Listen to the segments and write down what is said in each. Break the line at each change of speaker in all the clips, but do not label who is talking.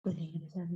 Puede ingresar.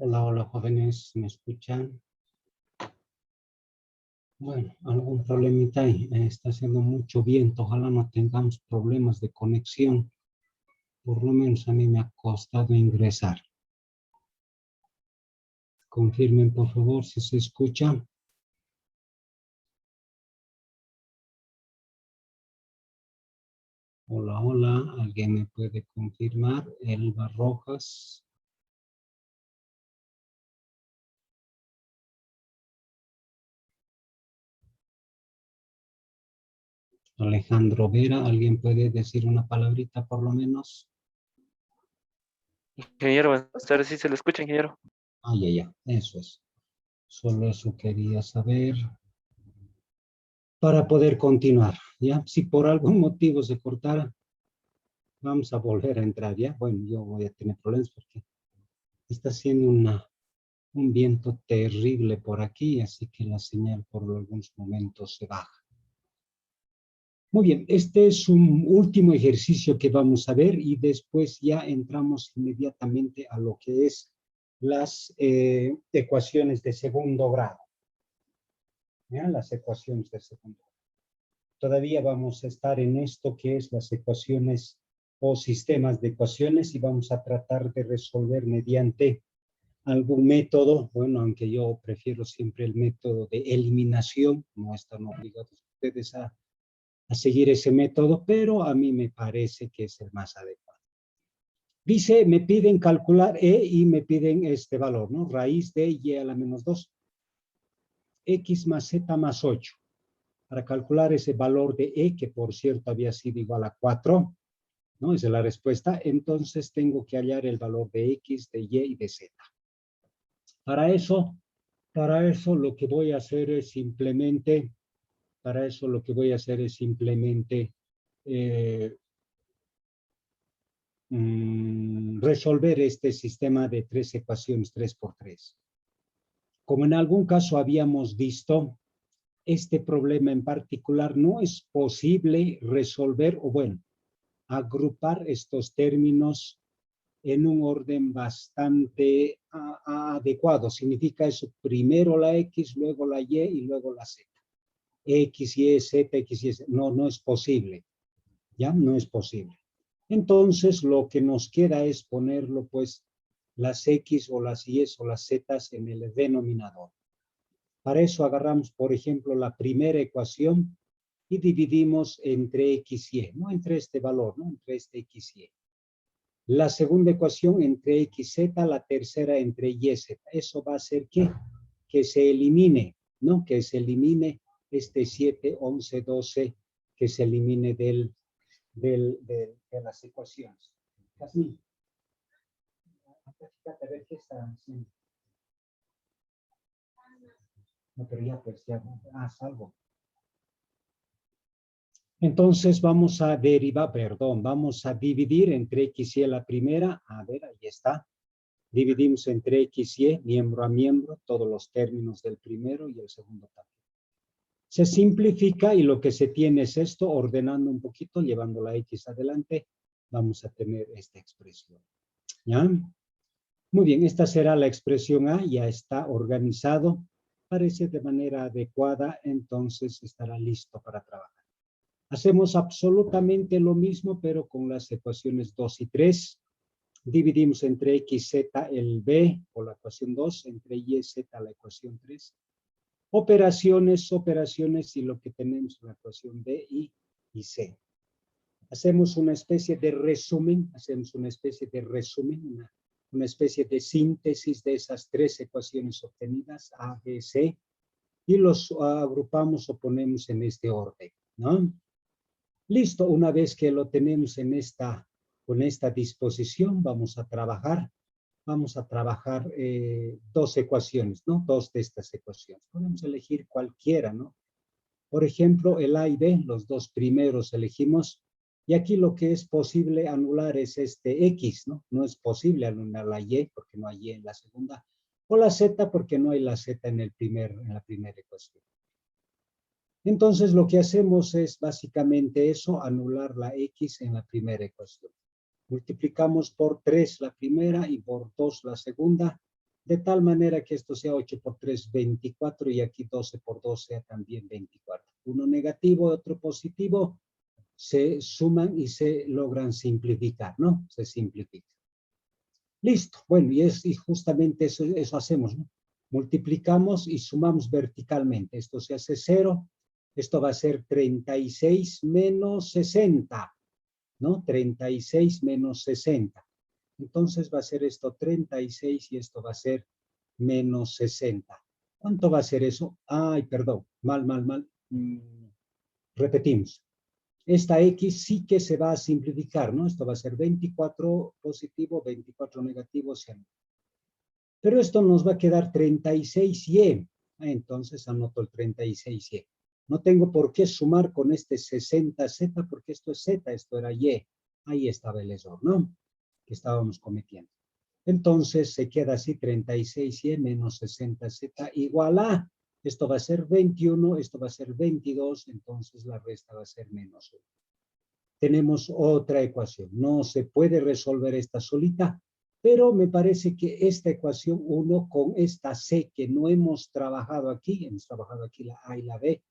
Hola, hola jóvenes, ¿me escuchan? Bueno, algún problemita ahí. Está haciendo mucho viento, ojalá no tengamos problemas de conexión. Por lo menos a mí me ha costado ingresar. Confirmen por favor si se escucha. Hola, hola, ¿alguien me puede confirmar? Elba Rojas. Alejandro Vera, ¿alguien puede decir una palabrita por lo menos?
Ingeniero, buenas tardes. Sí, se le escucha, ingeniero.
Ah, ya, eso es. Solo eso quería saber para poder continuar, ¿ya? Si por algún motivo se cortara, vamos a volver a entrar, ¿ya? Bueno, yo voy a tener problemas porque está haciendo un viento terrible por aquí, así que la señal por algunos momentos se baja. Muy bien, este es un último ejercicio que vamos a ver y después ya entramos inmediatamente a lo que es las ecuaciones de segundo grado. ¿Ya? Las ecuaciones de segundo grado. Todavía vamos a estar en esto que es las ecuaciones o sistemas de ecuaciones y vamos a tratar de resolver mediante algún método, bueno, aunque yo prefiero siempre el método de eliminación, no están obligados ustedes a seguir ese método, pero a mí me parece que es el más adecuado. Dice, me piden calcular E y me piden este valor, ¿no? Raíz de Y a la menos 2, X más Z más 8. Para calcular ese valor de E, que por cierto había sido igual a 4, ¿no? Esa es la respuesta. Entonces tengo que hallar el valor de X, de Y y de Z. Para eso lo que voy a hacer es simplemente, resolver este sistema de 3 ecuaciones 3 por 3. Como en algún caso habíamos visto, este problema en particular no es posible resolver, o bueno, agrupar estos términos en un orden bastante adecuado. Significa eso, primero la X, luego la Y y luego la Z. X, Y, Z, X, Y, Z. No es posible. ¿Ya? No es posible. Entonces, lo que nos queda es ponerlo, pues, las X o las Y o las Z en el denominador. Para eso agarramos, por ejemplo, la primera ecuación y dividimos entre X y Y, ¿no? Entre este valor, ¿no? Entre este X y Y. La segunda ecuación entre X, Z, la tercera entre Y, Z. Eso va a hacer que se elimine, ¿no? Que se elimine este 7, 11, 12, que se elimine de las ecuaciones. Jasmine, fíjate a ver qué está haciendo. No, pero ya, pues ya, salvo. Entonces vamos a derivar, vamos a dividir entre X y la primera. A ver, ahí está. Dividimos entre X y miembro a miembro, todos los términos del primero y el segundo también. Se simplifica y lo que se tiene es esto, ordenando un poquito, llevando la X adelante, vamos a tener esta expresión. ¿Ya? Muy bien, esta será la expresión A, ya está organizado, parece de manera adecuada, entonces estará listo para trabajar. Hacemos absolutamente lo mismo, pero con las ecuaciones 2 y 3. Dividimos entre X, Z el B, o la ecuación 2, entre Y, Z la ecuación 3. Operaciones, y lo que tenemos la ecuación D y C. Hacemos una especie de resumen, una especie de síntesis de esas 3 ecuaciones obtenidas, A, B, C, y los agrupamos o ponemos en este orden, ¿no? Listo, una vez que lo tenemos con esta disposición, vamos a trabajar 2 ecuaciones, ¿no? 2 de estas ecuaciones. Podemos elegir cualquiera, ¿no? Por ejemplo, el A y B, los 2 primeros elegimos, y aquí lo que es posible anular es este X, ¿no? No es posible anular la Y, porque no hay Y en la segunda, o la Z, porque no hay la Z en la primera ecuación. Entonces, lo que hacemos es básicamente eso, anular la X en la primera ecuación. Multiplicamos por 3 la primera y por 2 la segunda, de tal manera que esto sea 8 por 3, 24, y aquí 12 por 2 sea también 24. Uno negativo, otro positivo, se suman y se logran simplificar, ¿no? Se simplifica. Listo. Bueno, y justamente eso hacemos, ¿no? Multiplicamos y sumamos verticalmente. Esto se hace 0. Esto va a ser 36 menos 60, ¿no? 36 menos 60. Entonces va a ser esto 36 y esto va a ser menos 60. ¿Cuánto va a ser eso? Ay, perdón, mal. Repetimos. esta X sí que se va a simplificar, ¿no? Esto va a ser 24 positivo, 24 negativo, 100. Pero esto nos va a quedar 36Y. Entonces anoto el 36Y. No tengo por qué sumar con este 60Z porque esto es Z, esto era Y. Ahí estaba el error, ¿no? Que estábamos cometiendo. Entonces se queda así 36Y menos 60Z igual a, esto va a ser 21, esto va a ser 22, entonces la resta va a ser menos 1. Tenemos otra ecuación. No se puede resolver esta solita, pero me parece que esta ecuación 1 con esta C que no hemos trabajado aquí, hemos trabajado aquí la A y la B,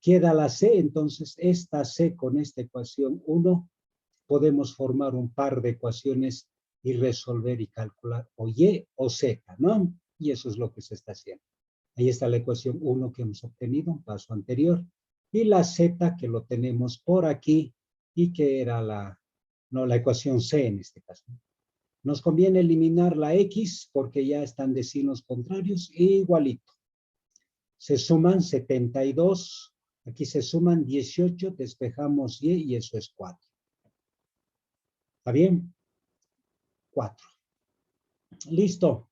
queda la C, entonces esta C con esta ecuación 1 podemos formar un par de ecuaciones y resolver y calcular o Y o Z, ¿no? Y eso es lo que se está haciendo. Ahí está la ecuación 1 que hemos obtenido, un paso anterior, y la Z que lo tenemos por aquí y que era la ecuación C en este caso. Nos conviene eliminar la X porque ya están de signos contrarios igualito. Se suman 72, aquí se suman 18, despejamos Y eso es 4. ¿Está bien? 4. Listo.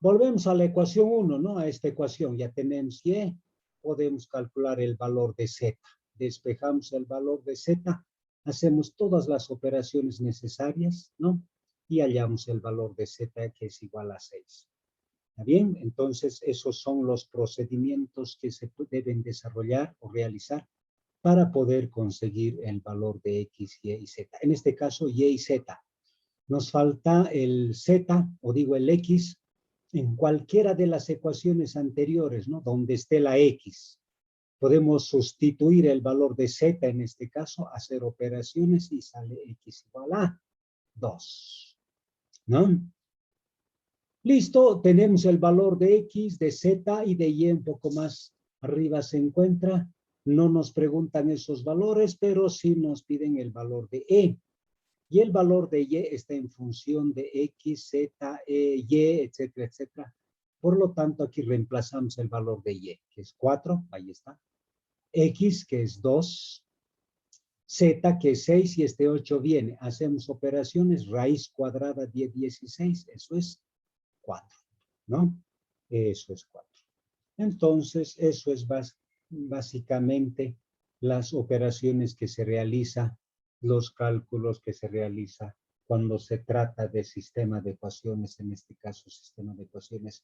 Volvemos a la ecuación 1, ¿no? A esta ecuación. Ya tenemos Y, podemos calcular el valor de Z. Despejamos el valor de Z, hacemos todas las operaciones necesarias, ¿no? Y hallamos el valor de Z que es igual a 6. ¿Está bien? Entonces, esos son los procedimientos que se deben desarrollar o realizar para poder conseguir el valor de X, Y y Z. En este caso, Y y Z. Nos falta el Z, o digo el X, en cualquiera de las ecuaciones anteriores, ¿no? Donde esté la X. Podemos sustituir el valor de Z en este caso, hacer operaciones y sale X igual a 2. ¿No? Listo, tenemos el valor de X, de Z y de Y un poco más arriba se encuentra. No nos preguntan esos valores, pero sí nos piden el valor de E. Y el valor de Y está en función de X, Z, Y, etcétera, etcétera. Por lo tanto, aquí reemplazamos el valor de Y, que es 4, ahí está. X, que es 2. Z, que es 6, y este 8 viene. Hacemos operaciones, raíz cuadrada de 16, eso es 4, ¿no? Eso es 4. Entonces, eso es básicamente las operaciones que se realizan, los cálculos que se realiza cuando se trata de sistema de ecuaciones, en este caso sistema de ecuaciones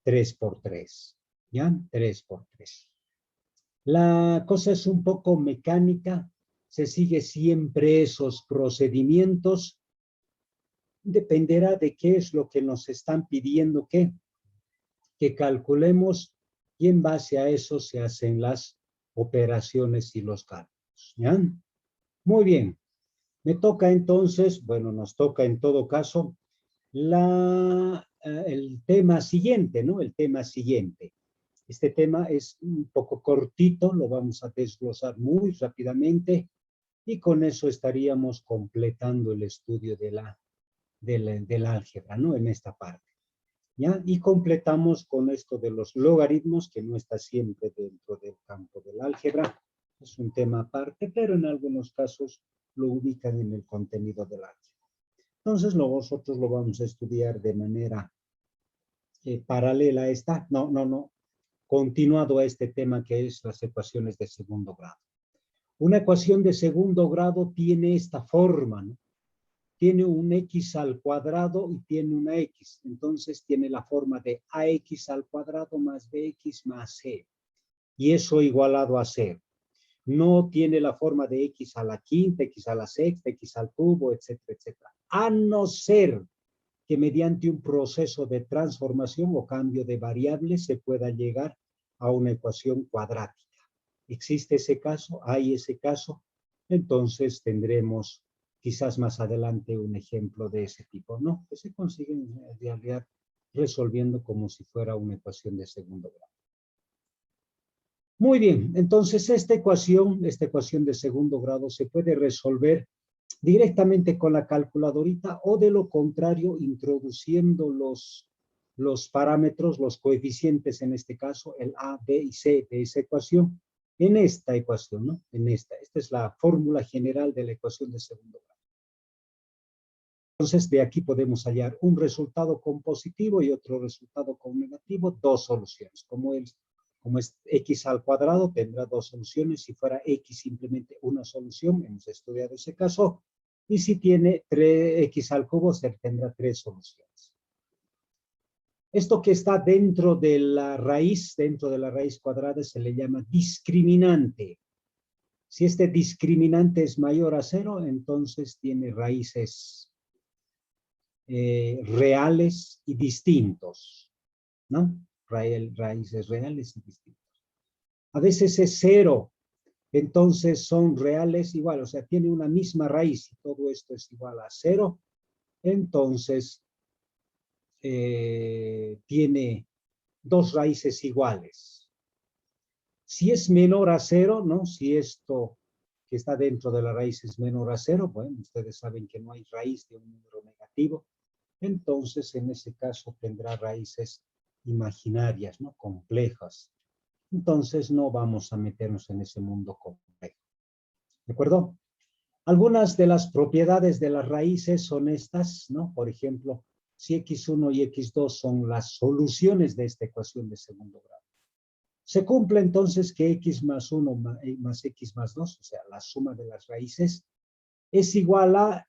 3×3, ¿ya? 3×3. La cosa es un poco mecánica, se sigue siempre esos procedimientos, dependerá de qué es lo que nos están pidiendo que calculemos y en base a eso se hacen las operaciones y los cálculos, ¿ya? Muy bien. Me toca entonces, bueno, nos toca en todo caso el tema siguiente, ¿no? El tema siguiente. Este tema es un poco cortito, lo vamos a desglosar muy rápidamente y con eso estaríamos completando el estudio del álgebra, ¿no? En esta parte. ¿Ya? Y completamos con esto de los logaritmos, que no está siempre dentro del campo del álgebra. Es un tema aparte, pero en algunos casos lo ubican en el contenido del álgebra. Entonces, nosotros lo vamos a estudiar de manera paralela a esta, continuado a este tema que es las ecuaciones de segundo grado. Una ecuación de segundo grado tiene esta forma, ¿no? Tiene un X al cuadrado y tiene una X. Entonces tiene la forma de AX al cuadrado más BX más C. Y eso igualado a 0. No tiene la forma de X a la quinta, X a la sexta, X al cubo, etcétera, etcétera. A no ser que mediante un proceso de transformación o cambio de variables se pueda llegar a una ecuación cuadrática. ¿Existe ese caso? ¿Hay ese caso? Entonces tendremos quizás más adelante un ejemplo de ese tipo, ¿no? Que se consigue en realidad resolviendo como si fuera una ecuación de segundo grado. Muy bien, entonces esta ecuación de segundo grado se puede resolver directamente con la calculadorita o de lo contrario introduciendo los parámetros, los coeficientes en este caso, el A, B y C de esa ecuación en esta ecuación, ¿no? En esta. Esta es la fórmula general de la ecuación de segundo grado. Entonces, de aquí podemos hallar un resultado con positivo y otro resultado con negativo, dos soluciones. Como es x al cuadrado, tendrá dos soluciones. Si fuera x simplemente una solución, hemos estudiado ese caso. Y si tiene 3x al cubo, tendrá tres soluciones. Esto que está dentro de la raíz cuadrada, se le llama discriminante. Si este discriminante es mayor a 0, entonces tiene raíces reales y distintos, ¿no? Raíces reales y distintos. A veces es 0, entonces son reales igual, o sea, tiene una misma raíz y todo esto es igual a 0, entonces tiene dos raíces iguales. Si es menor a 0, ¿no? Si esto que está dentro de la raíz es menor a 0, bueno, ustedes saben que no hay raíz de un número negativo, entonces en ese caso tendrá raíces imaginarias, ¿no? Complejas. Entonces no vamos a meternos en ese mundo complejo. ¿De acuerdo? Algunas de las propiedades de las raíces son estas, ¿no? Por ejemplo, si x1 y x2 son las soluciones de esta ecuación de segundo grado. Se cumple entonces que x más 1 más x más 2, o sea, la suma de las raíces, es igual a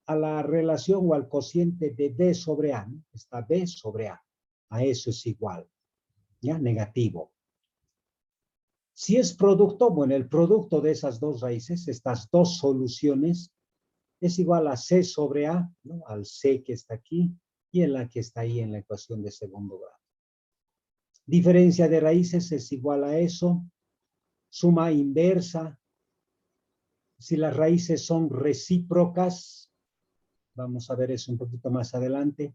la relación o al cociente de b sobre a, ¿no? Está b sobre a. A eso es igual, ¿ya? Negativo. Si es producto, bueno, el producto de esas dos raíces, estas dos soluciones, es igual a c sobre a, ¿no? Al c que está aquí y en la que está ahí en la ecuación de segundo grado. Diferencia de raíces es igual a eso. Suma inversa. Si las raíces son recíprocas, vamos a ver eso un poquito más adelante.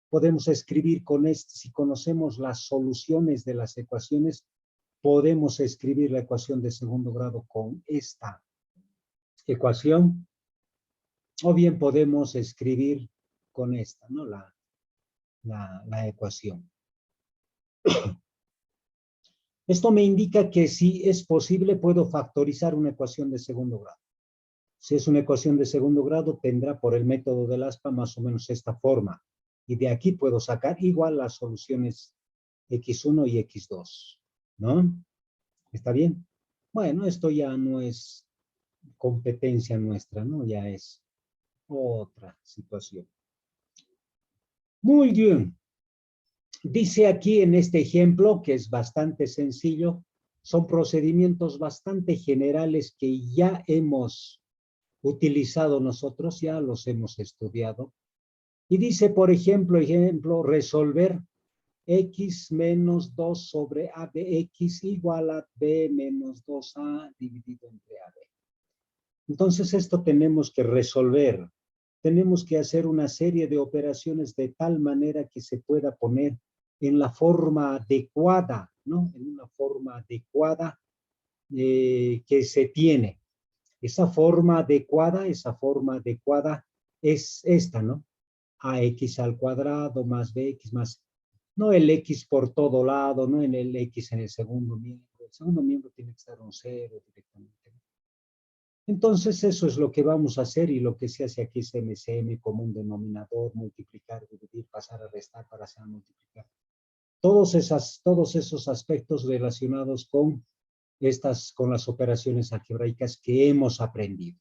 Podemos escribir con esto, si conocemos las soluciones de las ecuaciones, podemos escribir la ecuación de segundo grado con esta ecuación. O bien podemos escribir con esta, ¿no? La ecuación. Esto me indica que si es posible, puedo factorizar una ecuación de segundo grado. Si es una ecuación de segundo grado, tendrá por el método del aspa más o menos esta forma. Y de aquí puedo sacar igual las soluciones x1 y x2, ¿no? ¿Está bien? Bueno, esto ya no es competencia nuestra, ¿no? Ya es otra situación. Muy bien. Dice aquí en este ejemplo, que es bastante sencillo, son procedimientos bastante generales que ya hemos utilizado nosotros, ya los hemos estudiado. Y dice, por ejemplo, resolver x menos 2 sobre a de x igual a b menos 2a dividido entre ab. Entonces esto tenemos que resolver. Tenemos que hacer una serie de operaciones de tal manera que se pueda poner en la forma adecuada, ¿no? En una forma adecuada que se tiene. Esa forma adecuada es esta, ¿no? Ax al cuadrado más bx más, no el x por todo lado, no en el x en el segundo miembro. El segundo miembro tiene que estar un 0 directamente. Entonces eso es lo que vamos a hacer y lo que se hace aquí es MCM, común denominador, multiplicar, dividir, pasar a restar, para hacer multiplicar. Todos esos aspectos relacionados con las operaciones algebraicas que hemos aprendido.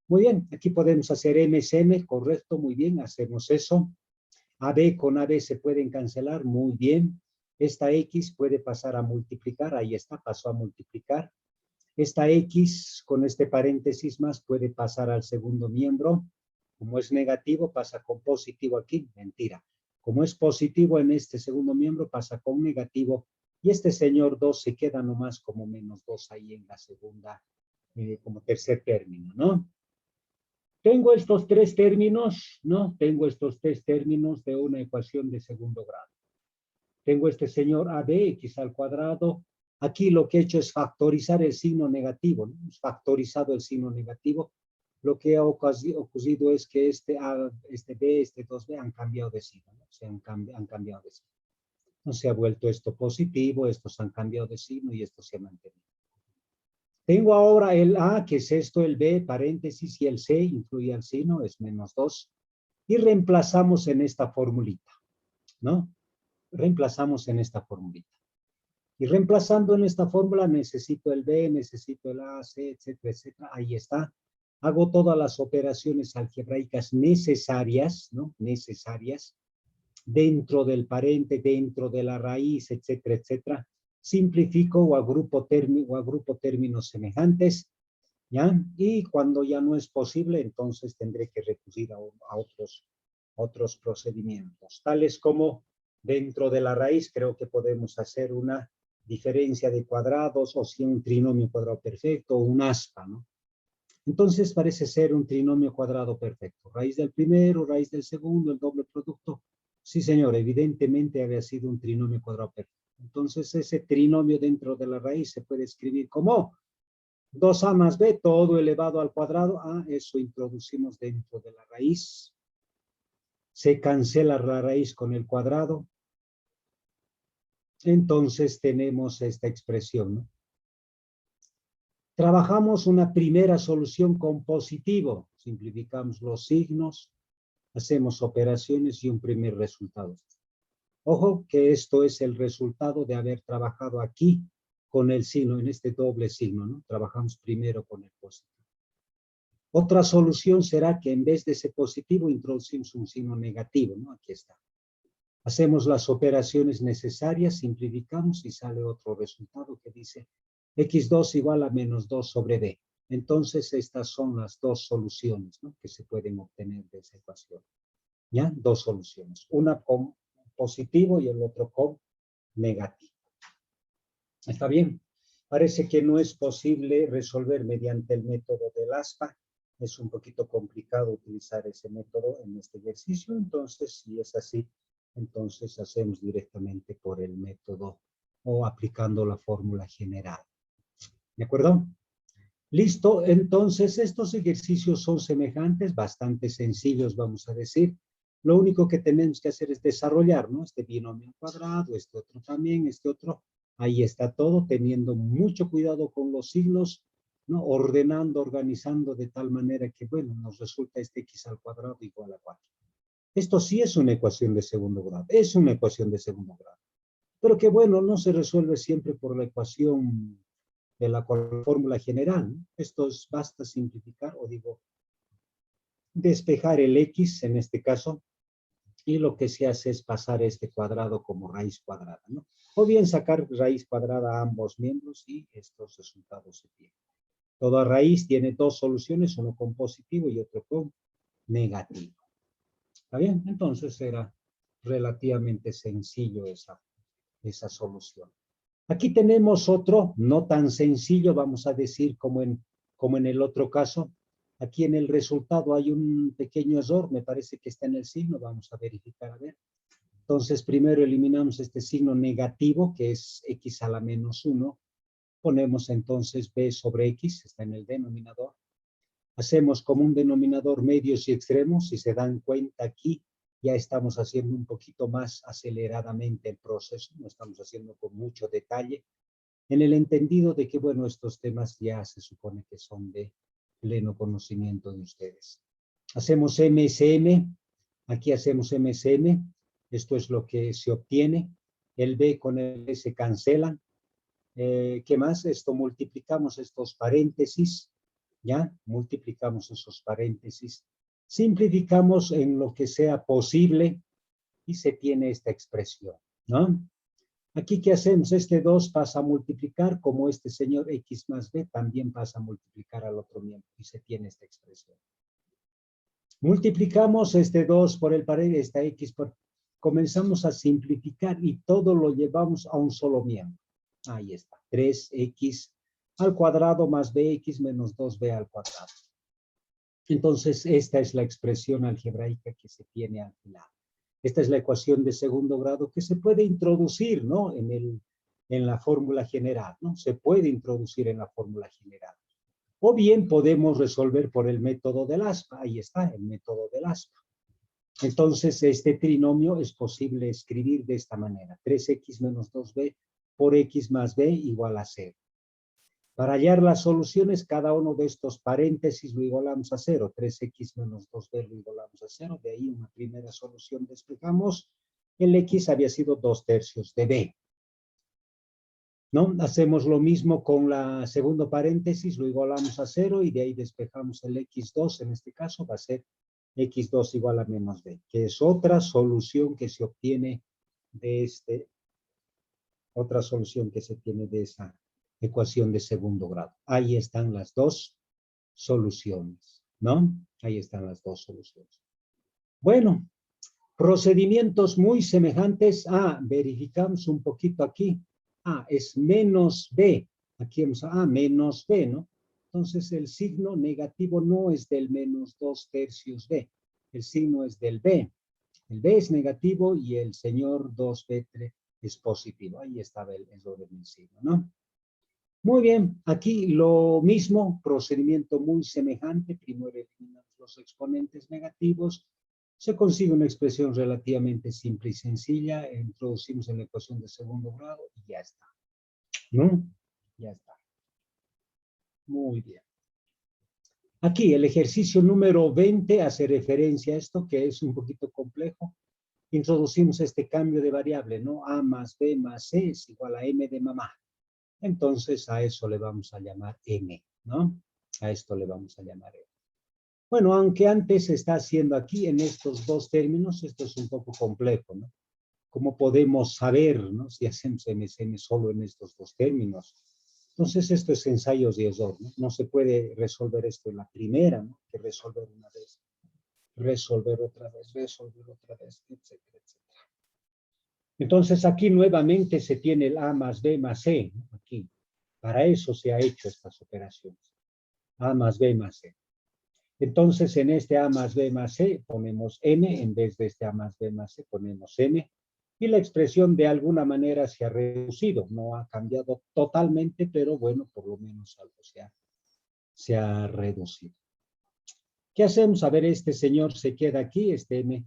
Muy bien, aquí podemos hacer MCM, correcto, muy bien, hacemos eso. AB con AB se pueden cancelar, muy bien. Esta X puede pasar a multiplicar, ahí está, pasó a multiplicar. Esta X con este paréntesis más puede pasar al segundo miembro. Como es negativo, pasa con positivo aquí, mentira. Como es positivo en este segundo miembro, pasa con negativo. Y este señor 2 se queda nomás como menos 2 ahí en la segunda, como tercer término, ¿no? Tengo estos tres términos, ¿no? Tengo estos tres términos de una ecuación de segundo grado. Tengo este señor AB, x al cuadrado. Aquí lo que he hecho es factorizar el signo negativo, ¿no? Hemos factorizado el signo negativo. Lo que ha ocurrido es que este A, este B, este 2B han cambiado de signo, ¿no? Han cambiado de signo. No se ha vuelto esto positivo, estos han cambiado de signo y esto se ha mantenido. Tengo ahora el A, que es esto, el B, paréntesis, y el C, incluye el signo, es -2. Y reemplazamos en esta formulita, ¿no? Reemplazamos en esta formulita. Y reemplazando en esta fórmula necesito el B, necesito el A, C, etcétera, etcétera. Ahí está. Hago todas las operaciones algebraicas necesarias, ¿no? Necesarias, dentro del parente, dentro de la raíz, etcétera, etcétera. Simplifico o agrupo términos semejantes, ¿ya? Y cuando ya no es posible, entonces tendré que recurrir a otros procedimientos, tales como dentro de la raíz creo que podemos hacer una diferencia de cuadrados o si un trinomio cuadrado perfecto o un aspa, ¿no? Entonces parece ser un trinomio cuadrado perfecto. Raíz del primero, raíz del segundo, el doble producto. Sí, señor, evidentemente había sido un trinomio cuadrado perfecto. Entonces ese trinomio dentro de la raíz se puede escribir como 2a más b, todo elevado al cuadrado. Eso introducimos dentro de la raíz. Se cancela la raíz con el cuadrado. Entonces tenemos esta expresión, ¿no? Trabajamos una primera solución con positivo. Simplificamos los signos, hacemos operaciones y un primer resultado. Ojo que esto es el resultado de haber trabajado aquí con el signo, en este doble signo, ¿no? Trabajamos primero con el positivo. Otra solución será que en vez de ese positivo introducimos un signo negativo, ¿no? Aquí está. Hacemos las operaciones necesarias, simplificamos y sale otro resultado que dice x2 igual a -2 sobre b. Entonces estas son las dos soluciones, ¿no? Que se pueden obtener de esa ecuación. ¿Ya? Dos soluciones. Una con positivo y el otro con negativo. ¿Está bien? Parece que no es posible resolver mediante el método del aspa. Es un poquito complicado utilizar ese método en este ejercicio. Entonces, si es así, entonces hacemos directamente por el método o aplicando la fórmula general. ¿De acuerdo? Listo. Entonces, estos ejercicios son semejantes, bastante sencillos, vamos a decir. Lo único que tenemos que hacer es desarrollar, ¿no? Este binomio cuadrado, este otro también, este otro. Ahí está todo, teniendo mucho cuidado con los signos, ¿no? Ordenando, organizando de tal manera que, bueno, nos resulta este x al cuadrado igual a 4. Esto sí es una ecuación de segundo grado, es una ecuación de segundo grado. Pero que, bueno, no se resuelve siempre por la ecuación de la fórmula general, ¿no? Esto es, basta simplificar, o digo, despejar el x en este caso, y lo que se hace es pasar este cuadrado como raíz cuadrada, ¿no? O bien sacar raíz cuadrada a ambos miembros y estos resultados se tienen. Toda raíz tiene dos soluciones, uno con positivo y otro con negativo. ¿Está bien? Entonces era relativamente sencillo esa solución. Aquí tenemos otro, no tan sencillo, vamos a decir, como en el otro caso. Aquí en el resultado hay un pequeño error, me parece que está en el signo, vamos a verificar, a ver. Entonces, primero eliminamos este signo negativo, que es x a la -1. Ponemos entonces b sobre x, está en el denominador. Hacemos como un denominador medios y extremos, si se dan cuenta aquí, ya estamos haciendo un poquito más aceleradamente el proceso, no estamos haciendo con mucho detalle, en el entendido de que, bueno, estos temas ya se supone que son de pleno conocimiento de ustedes. Hacemos MSM, aquí hacemos MSM, esto es lo que se obtiene, el B con el B se cancelan. ¿Qué más? Esto multiplicamos estos paréntesis, ¿ya? Multiplicamos esos paréntesis, simplificamos en lo que sea posible y se tiene esta expresión, ¿no? Aquí, ¿qué hacemos? Este 2 pasa a multiplicar, como este señor x más b también pasa a multiplicar al otro miembro y se tiene esta expresión. Multiplicamos este 2 por el paréntesis, esta x por... Comenzamos a simplificar y todo lo llevamos a un solo miembro. Ahí está, 3x al cuadrado más bx menos 2b al cuadrado. Entonces, esta es la expresión algebraica que se tiene al final. Esta es la ecuación de segundo grado que se puede introducir, ¿no? En la fórmula general, ¿no? Se puede introducir en la fórmula general. O bien podemos resolver por el método del aspa. Ahí está, el método del aspa. Entonces, este trinomio es posible escribir de esta manera. 3x menos 2b por x más b igual a 0. Para hallar las soluciones, cada uno de estos paréntesis lo igualamos a 0. 3x menos 2b lo igualamos a 0. De ahí una primera solución despejamos. El x había sido 2/3 de b. ¿No? Hacemos lo mismo con la segundo paréntesis, lo igualamos a 0 y de ahí despejamos el x2. En este caso va a ser x2 igual a menos b, que es otra solución que se obtiene de otra solución que se tiene de esa ecuación de segundo grado. Ahí están las dos soluciones, ¿no? Ahí están las dos soluciones. Bueno, procedimientos muy semejantes. Verificamos un poquito aquí. Es menos b. Aquí vamos a menos b, ¿no? Entonces el signo negativo no es del menos 2/3 b. El signo es del b. El b es negativo y el señor 2b3 es positivo. Ahí estaba el orden del signo, ¿no? Muy bien, aquí lo mismo, procedimiento muy semejante. Primero eliminamos los exponentes negativos. Se consigue una expresión relativamente simple y sencilla. Introducimos en la ecuación de segundo grado y ya está. ¿No? Ya está. Muy bien. Aquí el ejercicio número 20 hace referencia a esto que es un poquito complejo. Introducimos este cambio de variable, ¿no? A más B más C es igual a M de mamá. Entonces a eso le vamos a llamar M, ¿no? A esto le vamos a llamar M. Bueno, aunque antes se está haciendo aquí en estos dos términos, esto es un poco complejo, ¿no? ¿Cómo podemos saber, ¿no? Si hacemos MSM solo en estos dos términos? Entonces esto es ensayos y error, ¿no? No se puede resolver esto en la primera, ¿no? Que resolver una vez, resolver otra vez, etcétera, etcétera. Entonces aquí nuevamente se tiene el A más B más C, ¿no? Aquí. Para eso se ha hecho estas operaciones. A más B más C. Entonces, en este A más B más C ponemos M, en vez de este A más B más C ponemos M, y la expresión de alguna manera se ha reducido, no ha cambiado totalmente, pero bueno, por lo menos algo se ha reducido. ¿Qué hacemos? A ver, este señor se queda aquí, este M,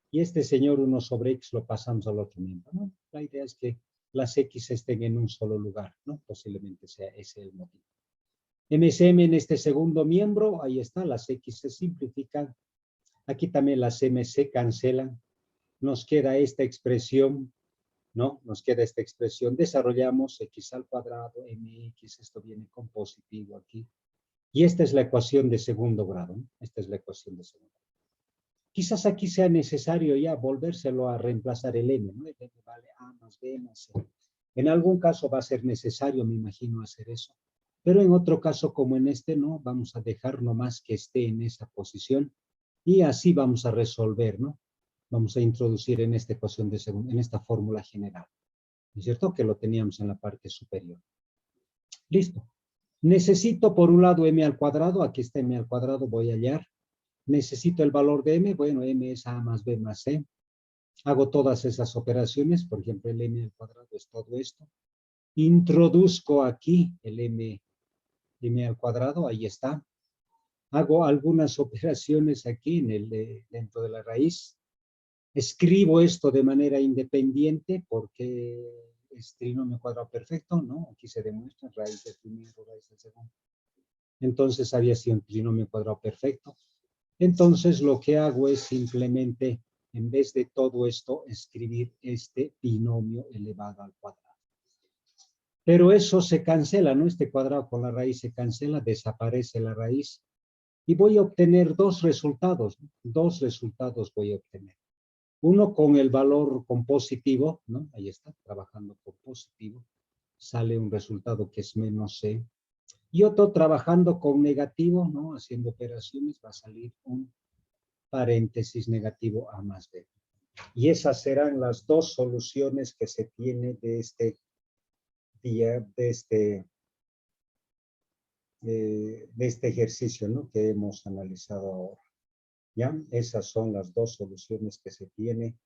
y este señor 1 sobre X lo pasamos al otro miembro, ¿no? La idea es que las X estén en un solo lugar, ¿no? Posiblemente sea ese el motivo. MSM en este segundo miembro, ahí está, las X se simplifican. Aquí también las M se cancelan. Nos queda esta expresión, ¿no? Nos queda esta expresión. Desarrollamos X al cuadrado, MX, esto viene con positivo aquí. Y esta es la ecuación de segundo grado, ¿no? Esta es la ecuación de segundo grado. Quizás aquí sea necesario ya volvérselo a reemplazar el M, ¿no? El M vale A más B más C. En algún caso va a ser necesario, me imagino, hacer eso. Pero en otro caso, como en este, no, vamos a dejar nomás que esté en esa posición y así vamos a resolver, ¿no? Vamos a introducir en esta ecuación de segundo, en esta fórmula general. ¿No es cierto? Que lo teníamos en la parte superior. Listo. Necesito por un lado m al cuadrado, aquí está m al cuadrado, voy a hallar. Necesito el valor de m, bueno, m es a más b más c. Hago todas esas operaciones, por ejemplo, el m al cuadrado es todo esto. Introduzco aquí el m al cuadrado, ahí está. Hago algunas operaciones aquí dentro de la raíz. Escribo esto de manera independiente porque es trinomio cuadrado perfecto, ¿no? Aquí se demuestra raíz del primero, raíz del segundo. Entonces había sido un trinomio cuadrado perfecto. Entonces lo que hago es simplemente, en vez de todo esto, escribir este binomio elevado al cuadrado. Pero eso se cancela, ¿no? Este cuadrado con la raíz se cancela, desaparece la raíz. Y voy a obtener dos resultados, ¿no? Dos resultados voy a obtener. Uno con el valor con positivo, ¿no? Ahí está, trabajando con positivo. Sale un resultado que es menos C. Y otro trabajando con negativo, ¿no? Haciendo operaciones va a salir un paréntesis negativo A más B. Y esas serán las dos soluciones que se tiene de este ejercicio, ¿no? Que hemos analizado ahora. ¿Ya? Esas son las dos soluciones que se tiene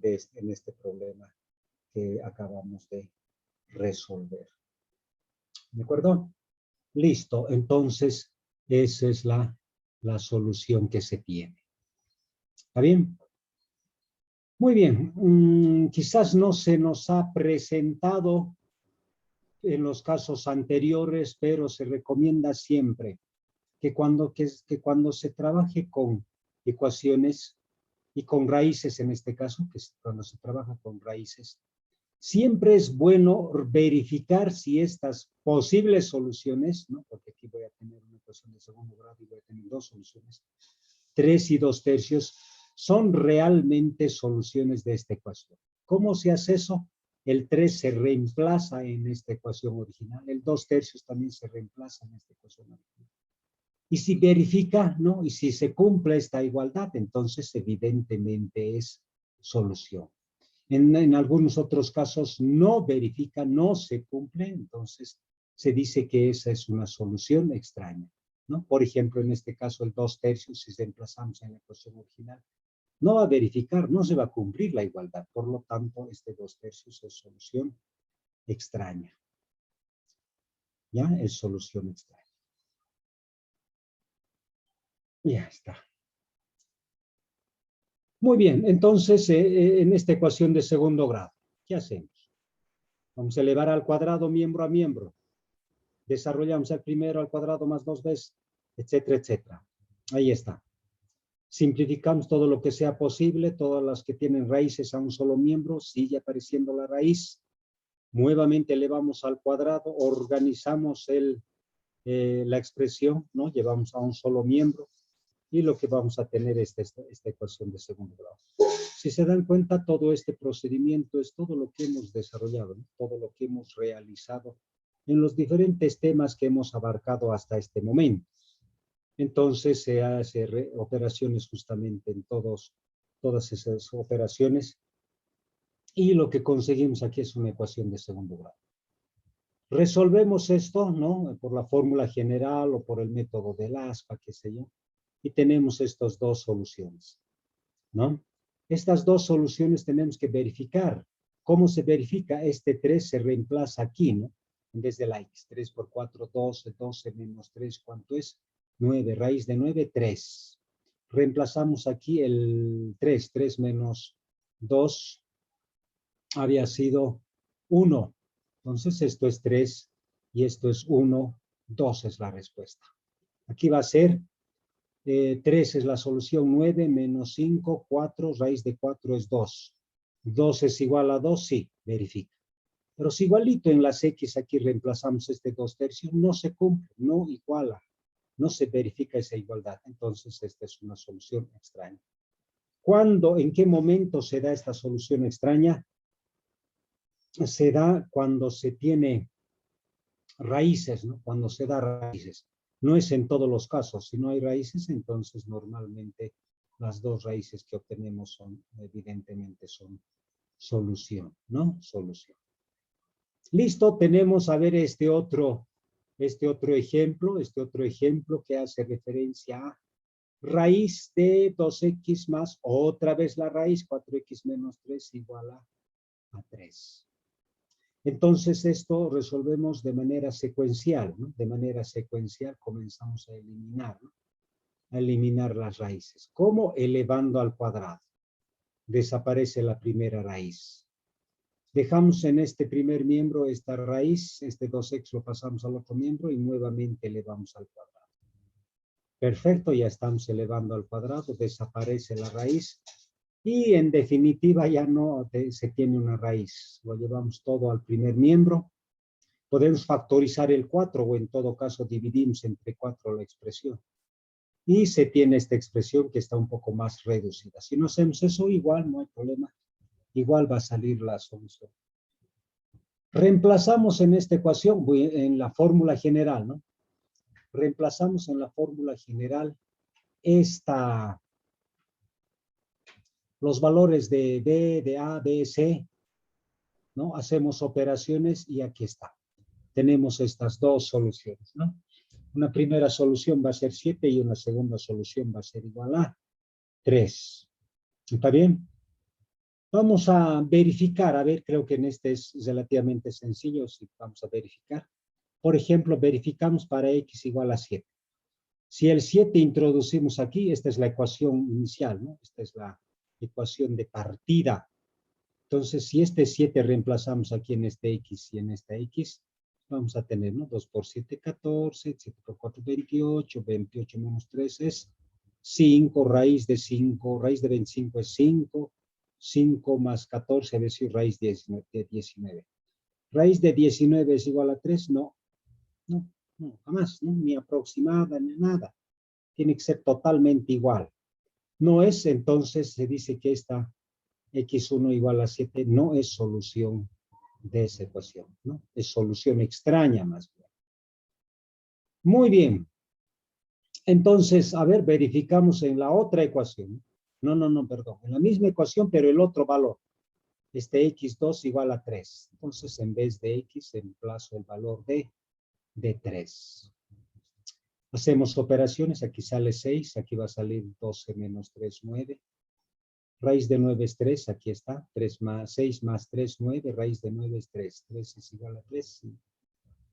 en este problema que acabamos de resolver. ¿De acuerdo? Listo. Entonces, esa es la solución que se tiene. ¿Está bien? Muy bien, quizás no se nos ha presentado en los casos anteriores, pero se recomienda siempre que cuando se trabaje con ecuaciones y con raíces en este caso, que es cuando se trabaja con raíces, siempre es bueno verificar si estas posibles soluciones, ¿no? Porque aquí voy a tener una ecuación de segundo grado y voy a tener dos soluciones, 3 y 2/3, son realmente soluciones de esta ecuación. ¿Cómo se hace eso? El 3 se reemplaza en esta ecuación original, el 2/3 también se reemplaza en esta ecuación original. Y si verifica, ¿no? Y si se cumple esta igualdad, entonces evidentemente es solución. En algunos otros casos no verifica, no se cumple, entonces se dice que esa es una solución extraña, ¿no? Por ejemplo, en este caso el 2/3, si reemplazamos en la ecuación original, no va a verificar, no se va a cumplir la igualdad, por lo tanto, este 2/3 es solución extraña. ¿Ya? Es solución extraña. Ya está. Muy bien, entonces, en esta ecuación de segundo grado, ¿qué hacemos? Vamos a elevar al cuadrado miembro a miembro. Desarrollamos el primero al cuadrado más 2 veces, etcétera, etcétera. Ahí está. Simplificamos todo lo que sea posible, todas las que tienen raíces a un solo miembro, sigue apareciendo la raíz. Nuevamente elevamos al cuadrado, organizamos la expresión, ¿no? Llevamos a un solo miembro y lo que vamos a tener es esta ecuación de segundo grado. Si se dan cuenta, todo este procedimiento es todo lo que hemos desarrollado, ¿no? Todo lo que hemos realizado en los diferentes temas que hemos abarcado hasta este momento. Entonces se hace operaciones justamente en todas esas operaciones y lo que conseguimos aquí es una ecuación de segundo grado. Resolvemos esto, ¿no? Por la fórmula general o por el método del ASPA, qué sé yo, y tenemos estas dos soluciones, ¿no? Estas dos soluciones tenemos que verificar. ¿Cómo se verifica? Este 3 se reemplaza aquí, ¿no? En vez de la x, 3 por 4, 12, 12 menos 3, ¿cuánto es? 9, raíz de 9, 3. Reemplazamos aquí el 3, 3 menos 2 había sido 1. Entonces esto es 3 y esto es 1, 2 es la respuesta. Aquí va a ser 3 es la solución, 9 menos 5, 4, raíz de 4 es 2. 2 es igual a 2, sí, verifica. Pero si igualito en las X aquí reemplazamos este 2/3, no se cumple, no iguala, no se verifica esa igualdad. Entonces esta es una solución extraña. ¿Cuándo, en qué momento se da esta solución extraña? Se da cuando se tiene raíces, ¿no? Cuando se da raíces. No es en todos los casos. Si no hay raíces, entonces normalmente las dos raíces que obtenemos son, evidentemente, son solución, ¿no? Solución. Listo, tenemos a ver este otro ejemplo que hace referencia a raíz de 2x más, otra vez la raíz, 4x menos 3 igual a 3. Entonces esto resolvemos de manera secuencial, ¿no? De manera secuencial comenzamos a eliminar, ¿no? A eliminar las raíces. ¿Cómo? Elevando al cuadrado. Desaparece la primera raíz. Dejamos en este primer miembro esta raíz, este 2x lo pasamos al otro miembro y nuevamente elevamos al cuadrado. Perfecto, ya estamos elevando al cuadrado, desaparece la raíz y en definitiva ya no se tiene una raíz. Lo llevamos todo al primer miembro. Podemos factorizar el 4 o en todo caso dividimos entre 4 la expresión. Y se tiene esta expresión que está un poco más reducida. Si no hacemos eso, igual no hay problema. Igual va a salir la solución. Reemplazamos en esta ecuación, en la fórmula general, ¿no? Reemplazamos en la fórmula general los valores de B, de A, B, C, ¿no? Hacemos operaciones y aquí está. Tenemos estas dos soluciones, ¿no? Una primera solución va a ser 7 y una segunda solución va a ser igual a 3. ¿Está bien? Vamos a verificar, a ver, creo que en este es relativamente sencillo, si vamos a verificar. Por ejemplo, verificamos para x igual a 7. Si el 7 introducimos aquí, esta es la ecuación inicial, ¿no? Esta es ecuación de partida. Entonces, si este 7 reemplazamos aquí en este X y en esta X, vamos a tener, ¿no? 2 por 7, 14, 7 por 4, 28, 28 menos 3 es 5, raíz de 5, raíz de 25 es 5, 5 más 14, a ver si raíz de 19. ¿Raíz de 19 es igual a 3? No, jamás, ¿no? Ni aproximada, ni nada. Tiene que ser totalmente igual. No es, entonces se dice que esta X1 igual a 7 no es solución de esa ecuación, ¿no? Es solución extraña más bien. Muy bien. Entonces, a ver, verificamos en la otra ecuación. No, perdón. En la misma ecuación, pero el otro valor. Este X2 igual a 3. Entonces, en vez de X, reemplazo el valor de 3. Hacemos operaciones. Aquí sale 6. Aquí va a salir 12 menos 3, 9. Raíz de 9 es 3. Aquí está. 3 más 6 más 3, 9. Raíz de 9 es 3. 3 es igual a 3.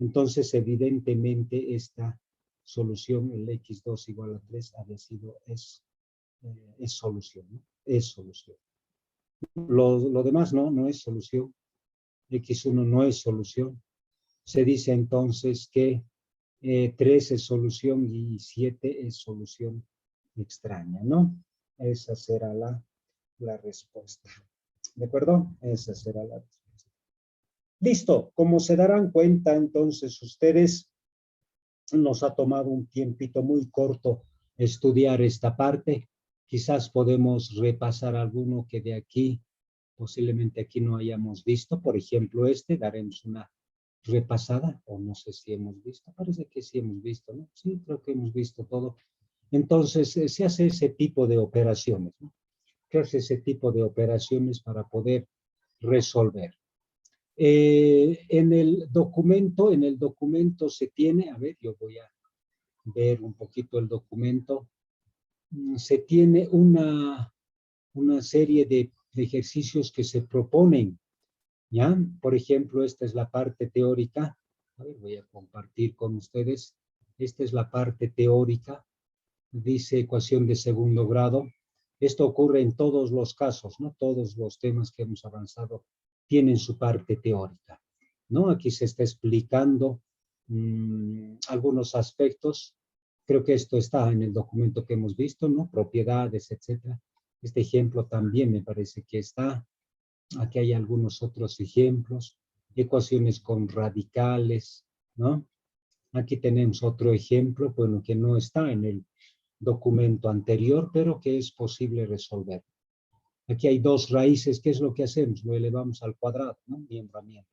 Entonces, evidentemente, esta solución, el X2 igual a 3, había sido, es solución, ¿no? Es solución. Lo demás no es solución. X1 no es solución. Se dice entonces que 3 es solución y 7 es solución extraña, ¿no? Esa será la respuesta. ¿De acuerdo? Esa será la respuesta. Listo. Como se darán cuenta, entonces, ustedes, nos ha tomado un tiempito muy corto estudiar esta parte. Quizás podemos repasar alguno que de aquí, posiblemente aquí no hayamos visto. Por ejemplo, daremos una repasada, o no sé si hemos visto. Parece que sí hemos visto, ¿no? Sí, creo que hemos visto todo. Entonces, se hace ese tipo de operaciones, ¿no? Se hace ese tipo de operaciones para poder resolver. En el documento se tiene, a ver, yo voy a ver un poquito el documento, se tiene una serie de ejercicios que se proponen, ¿ya? Por ejemplo, esta es la parte teórica. A ver, voy a compartir con ustedes. Esta es la parte teórica. Dice ecuación de segundo grado. Esto ocurre en todos los casos, ¿no? Todos los temas que hemos avanzado tienen su parte teórica, ¿no? Aquí se está explicando algunos aspectos. Creo que esto está en el documento que hemos visto, ¿no? Propiedades, etcétera. Este ejemplo también me parece que está. Aquí hay algunos otros ejemplos. Ecuaciones con radicales, ¿no? Aquí tenemos otro ejemplo, bueno, que no está en el documento anterior, pero que es posible resolver. Aquí hay dos raíces. ¿Qué es lo que hacemos? Lo elevamos al cuadrado, ¿no? Miembro a miembro.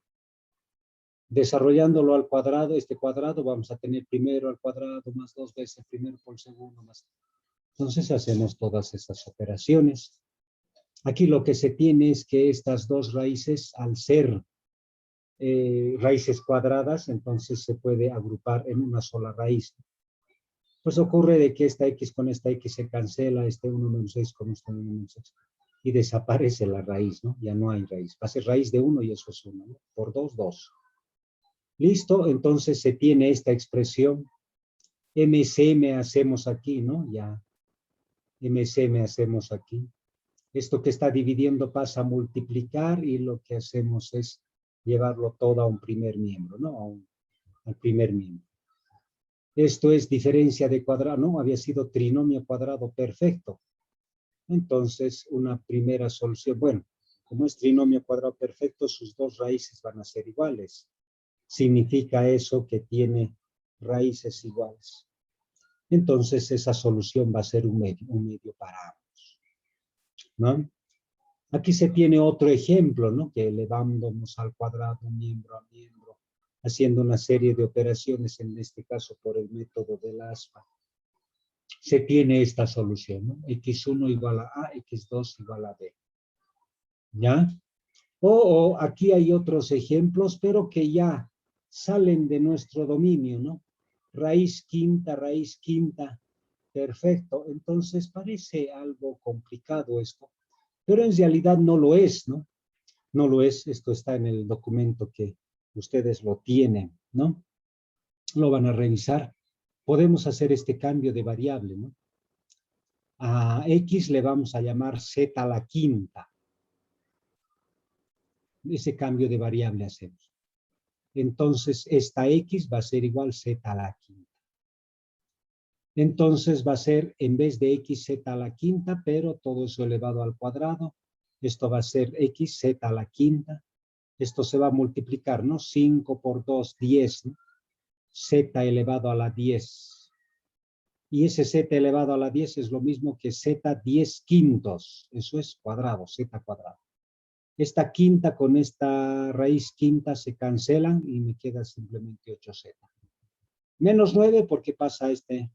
Desarrollándolo al cuadrado, este cuadrado vamos a tener primero al cuadrado más 2 veces primero por segundo más. Entonces hacemos todas esas operaciones. Aquí lo que se tiene es que estas dos raíces, al ser raíces cuadradas, entonces se puede agrupar en una sola raíz. Pues ocurre de que esta X con esta X se cancela, este 1 menos 6 con este 1 menos 6, y desaparece la raíz, ¿no? Ya no hay raíz. Va a ser raíz de 1 y eso es 1, ¿no? Por 2, 2. Listo, entonces se tiene esta expresión. MCM hacemos aquí, ¿no? Ya, MCM hacemos aquí. Esto que está dividiendo pasa a multiplicar y lo que hacemos es llevarlo todo a un primer miembro, ¿no? Al primer miembro. Esto es diferencia de cuadrado, ¿no? Había sido trinomio cuadrado perfecto. Entonces, una primera solución, bueno, como es trinomio cuadrado perfecto, sus dos raíces van a ser iguales. Significa eso que tiene raíces iguales. Entonces, esa solución va a ser un medio para ambos, ¿no? Aquí se tiene otro ejemplo, ¿no? Que elevándonos al cuadrado miembro a miembro, haciendo una serie de operaciones, en este caso por el método del aspa, se tiene esta solución, ¿no? X1 igual a A, X2 igual a B. ¿Ya? O aquí hay otros ejemplos, pero que ya salen de nuestro dominio, ¿no? Raíz quinta, perfecto. Entonces parece algo complicado esto, pero en realidad no lo es, ¿no? No lo es, esto está en el documento que ustedes lo tienen, ¿no? Lo van a revisar. Podemos hacer este cambio de variable, ¿no? A X le vamos a llamar Z a la quinta. Ese cambio de variable hacemos. Entonces, esta X va a ser igual Z a la quinta. Entonces va a ser, en vez de X, Z a la quinta, pero todo eso elevado al cuadrado. Esto va a ser X, Z a la quinta. Esto se va a multiplicar, ¿no? 5 por 2, 10, ¿no? Z elevado a la 10. Y ese Z elevado a la 10 es lo mismo que Z 10 quintos. Eso es cuadrado, Z cuadrado. Esta quinta con esta raíz quinta se cancelan y me queda simplemente 8Z. Menos 9 porque pasa este.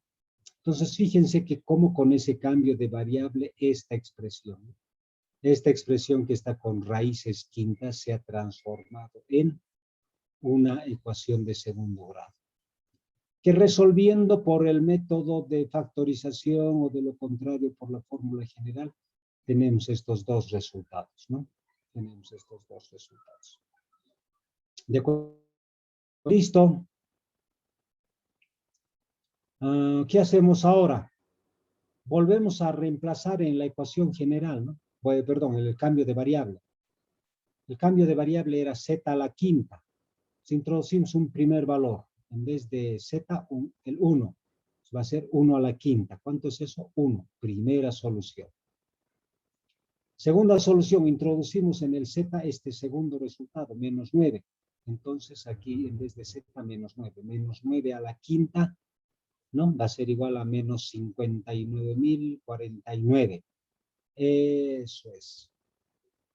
Entonces fíjense que como con ese cambio de variable esta expresión que está con raíces quintas se ha transformado en una ecuación de segundo grado. Que resolviendo por el método de factorización o de lo contrario por la fórmula general, tenemos estos dos resultados, ¿no? Tenemos estos dos resultados. ¿De acuerdo? ¿Listo? ¿Qué hacemos ahora? Volvemos a reemplazar en la ecuación general, ¿no? Perdón, el cambio de variable. El cambio de variable era Z a la quinta. Si introducimos un primer valor, en vez de Z, el 1. Va a ser 1 a la quinta. ¿Cuánto es eso? 1. Primera solución. Segunda solución, introducimos en el Z este segundo resultado, menos 9. Entonces aquí en vez de Z, menos 9. Menos 9 a la quinta, ¿no? Va a ser igual a menos 59.049. Eso es.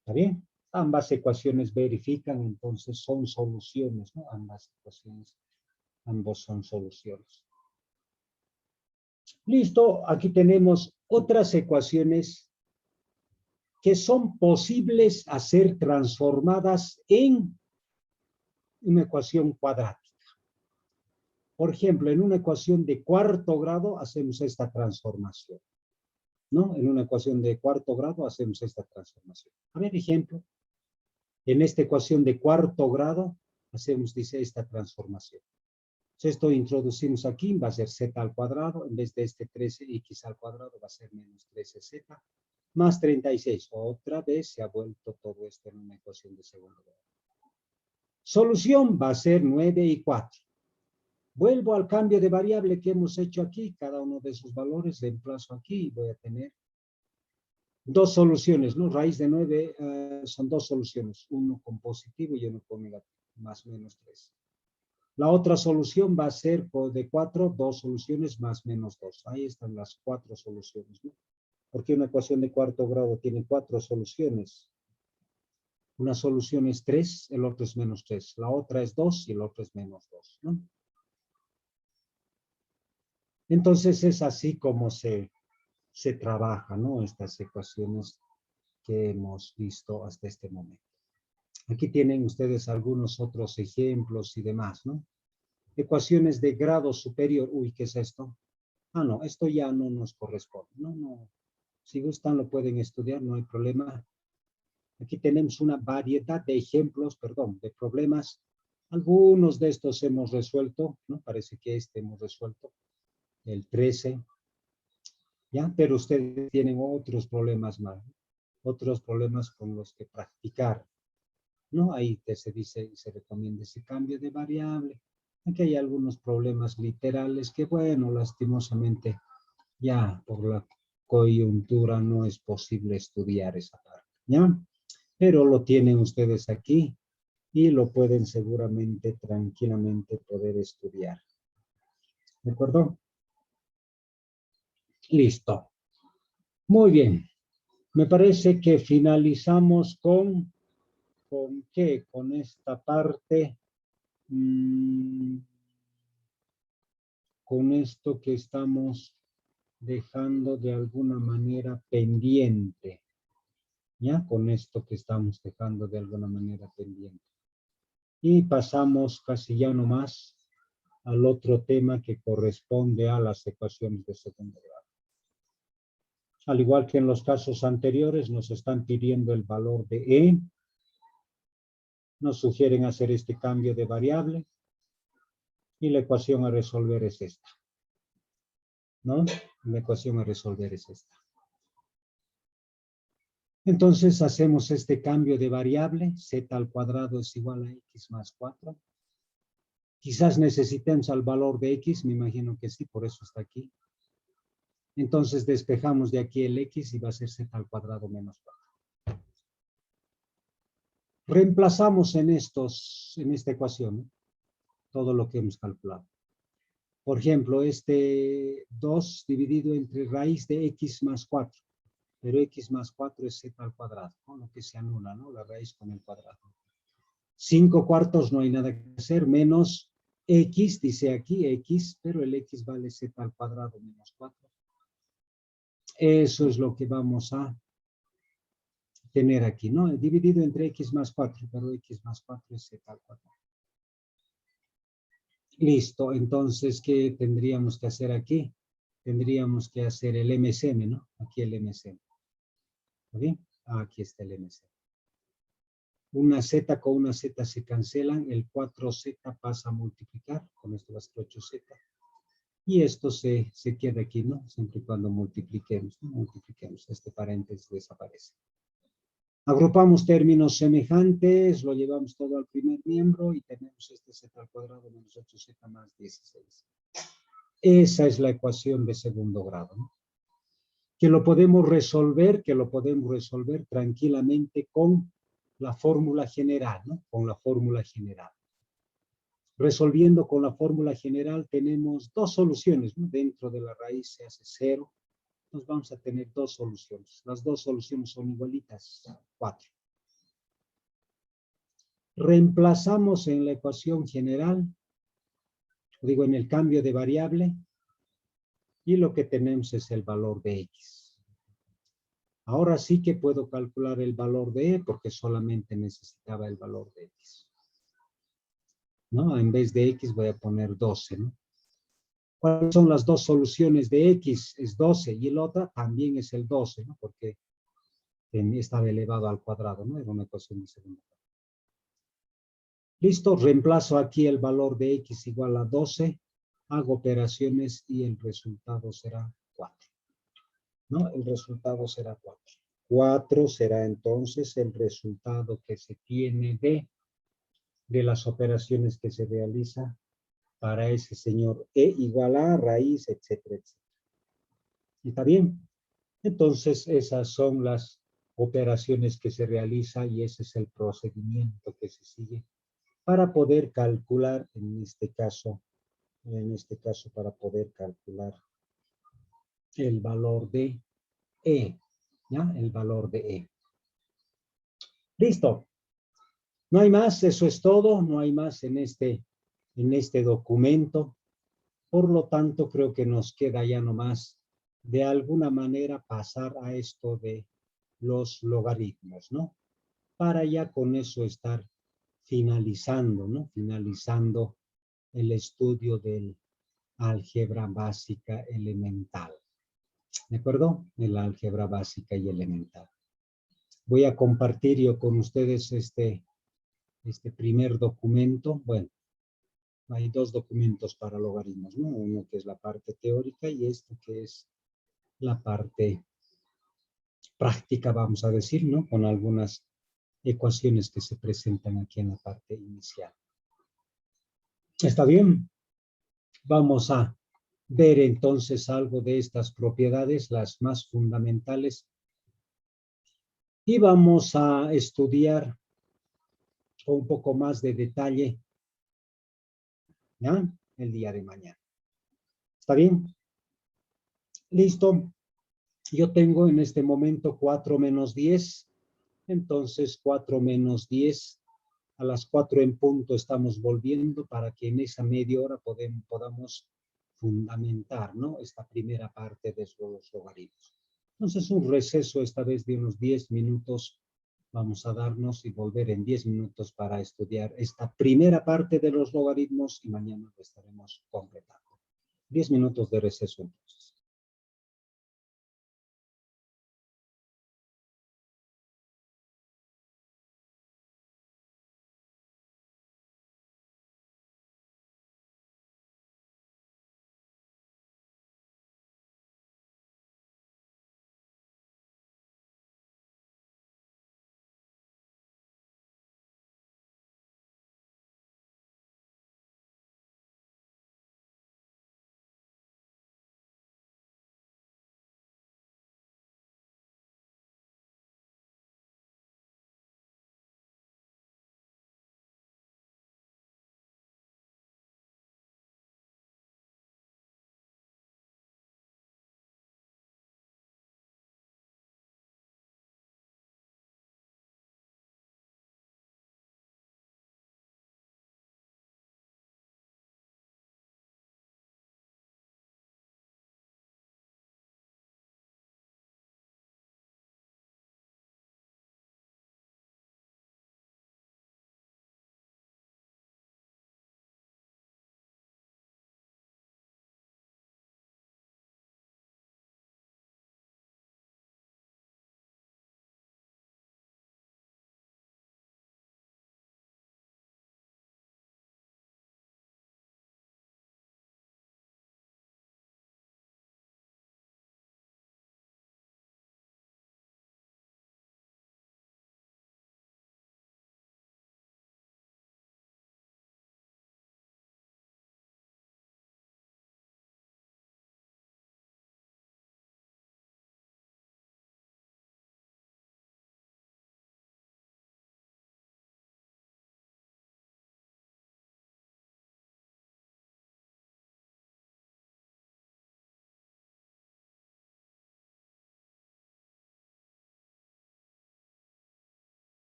¿Está bien? Ambas ecuaciones verifican, entonces son soluciones, ¿no? Ambas ecuaciones, ambos son soluciones. Listo, aquí tenemos otras ecuaciones que son posibles a ser transformadas en una ecuación cuadrática. Por ejemplo, en una ecuación de cuarto grado hacemos esta transformación, ¿no? En una ecuación de cuarto grado hacemos esta transformación. A ver, ejemplo. En esta ecuación de cuarto grado hacemos, dice, esta transformación. Entonces, esto introducimos aquí, va a ser z al cuadrado, en vez de este 13x al cuadrado va a ser menos 13z, más 36. Otra vez se ha vuelto todo esto en una ecuación de segundo grado. Solución va a ser 9 y 4. Vuelvo al cambio de variable que hemos hecho aquí, cada uno de esos valores reemplazo aquí y voy a tener dos soluciones, ¿no? Raíz de 9 son dos soluciones, uno con positivo y uno con negativo, más menos 3. La otra solución va a ser de 4, dos soluciones más menos 2. Ahí están las 4 soluciones, ¿no? Porque una ecuación de cuarto grado tiene 4 soluciones. Una solución es 3, el otro es menos 3. La otra es 2 y el otro es menos 2, ¿no? Entonces es así como se trabaja, ¿no? Estas ecuaciones que hemos visto hasta este momento. Aquí tienen ustedes algunos otros ejemplos y demás, ¿no? Ecuaciones de grado superior. Uy, ¿qué es esto? Ah, no, esto ya no nos corresponde. No. Si gustan lo pueden estudiar, no hay problema. Aquí tenemos una variedad de ejemplos, perdón, de problemas. Algunos de estos hemos resuelto, ¿no? Parece que este hemos resuelto. El 13. ¿Ya? Pero ustedes tienen otros problemas más, ¿no? Otros problemas con los que practicar, ¿no? Ahí se dice, se recomienda ese cambio de variable. Aquí hay algunos problemas literales que, bueno, lastimosamente, ya por la coyuntura no es posible estudiar esa parte, ¿ya? Pero lo tienen ustedes aquí y lo pueden seguramente, tranquilamente poder estudiar. ¿De acuerdo? Listo. Muy bien. Me parece que finalizamos ¿con qué? Con esta parte, con esto que estamos dejando de alguna manera pendiente, ¿ya? Con esto que estamos dejando de alguna manera pendiente. Y pasamos casi ya nomás al otro tema que corresponde a las ecuaciones de segundo grado. Al igual que en los casos anteriores, nos están pidiendo el valor de E. Nos sugieren hacer este cambio de variable. Y la ecuación a resolver es esta. ¿no? La ecuación a resolver es esta. Entonces hacemos este cambio de variable, z al cuadrado es igual a x más 4. Quizás necesitemos al valor de x, me imagino que sí, por eso está aquí. Entonces despejamos de aquí el x y va a ser z al cuadrado menos 4. Reemplazamos en esta ecuación, ¿no? Todo lo que hemos calculado. Por ejemplo, este 2 dividido entre raíz de x más 4. Pero x más 4 es z al cuadrado, ¿no? Lo que se anula, ¿no? La raíz con el cuadrado. 5 cuartos no hay nada que hacer, menos x, dice aquí x, pero el x vale z al cuadrado menos 4. Eso es lo que vamos a tener aquí, ¿no? Dividido entre x más 4, pero x más 4 es z al cuadrado. Listo, entonces, ¿qué tendríamos que hacer aquí? Tendríamos que hacer el MCM, ¿no? Aquí el MCM. ¿Está bien? Aquí está el MCM. Una z con una z se cancelan, el 4z pasa a multiplicar, con esto va a ser 8z. Y esto se queda aquí, ¿no? Siempre y cuando multipliquemos, ¿no? Multipliquemos, este paréntesis desaparece. Agrupamos términos semejantes, lo llevamos todo al primer miembro y tenemos este z al cuadrado menos 8z más 16. Esa es la ecuación de segundo grado, ¿no? Que lo podemos resolver tranquilamente con la fórmula general, ¿no? Con la fórmula general. Resolviendo con la fórmula general tenemos dos soluciones, ¿no? Dentro de la raíz se hace 0. Entonces vamos a tener dos soluciones. Las dos soluciones son igualitas, 4. Reemplazamos en la ecuación general, digo en el cambio de variable, y lo que tenemos es el valor de x. Ahora sí que puedo calcular el valor de e porque solamente necesitaba el valor de x. ¿No? En vez de x voy a poner 12, ¿no? ¿Cuáles son las dos soluciones de x? Es 12 y el otro también es el 12, ¿no? Porque estaba elevado al cuadrado, ¿no? Era una ecuación de segundo grado. Listo, reemplazo aquí el valor de x igual a 12, hago operaciones y el resultado será 4. ¿No? El resultado será 4. 4 será entonces el resultado que se tiene de las operaciones que se realiza para ese señor e igual a raíz, etcétera, etcétera. ¿Está bien? Entonces, esas son las operaciones que se realiza y ese es el procedimiento que se sigue para poder calcular, en este caso, para poder calcular el valor de E, ¿ya? El valor de E. Listo. No hay más, eso es todo, no hay más en este documento. Por lo tanto, creo que nos queda ya nomás de alguna manera pasar a esto de los logaritmos, ¿no? Para ya con eso estar finalizando, ¿no? Finalizando el estudio del álgebra básica elemental. ¿De acuerdo? El álgebra básica y elemental. Voy a compartir yo con ustedes este primer documento. Bueno, hay dos documentos para logaritmos, ¿no? Uno que es la parte teórica y esto que es la parte práctica, vamos a decir, ¿no? Con algunas ecuaciones que se presentan aquí en la parte inicial. ¿Está bien? Vamos a ver entonces algo de estas propiedades, las más fundamentales, y vamos a estudiar con un poco más de detalle, ¿ya? El día de mañana. ¿Está bien? Listo. Yo tengo en este momento 4 menos 10. Entonces 4 menos 10. A las 4 en punto estamos volviendo para que en esa media hora podamos fundamentar, ¿no? Esta primera parte de los logaritmos. Entonces un receso esta vez de unos 10 minutos. Vamos a darnos y volver en 10 minutos para estudiar esta primera parte de los logaritmos y mañana lo estaremos completando. 10 minutos de receso entonces.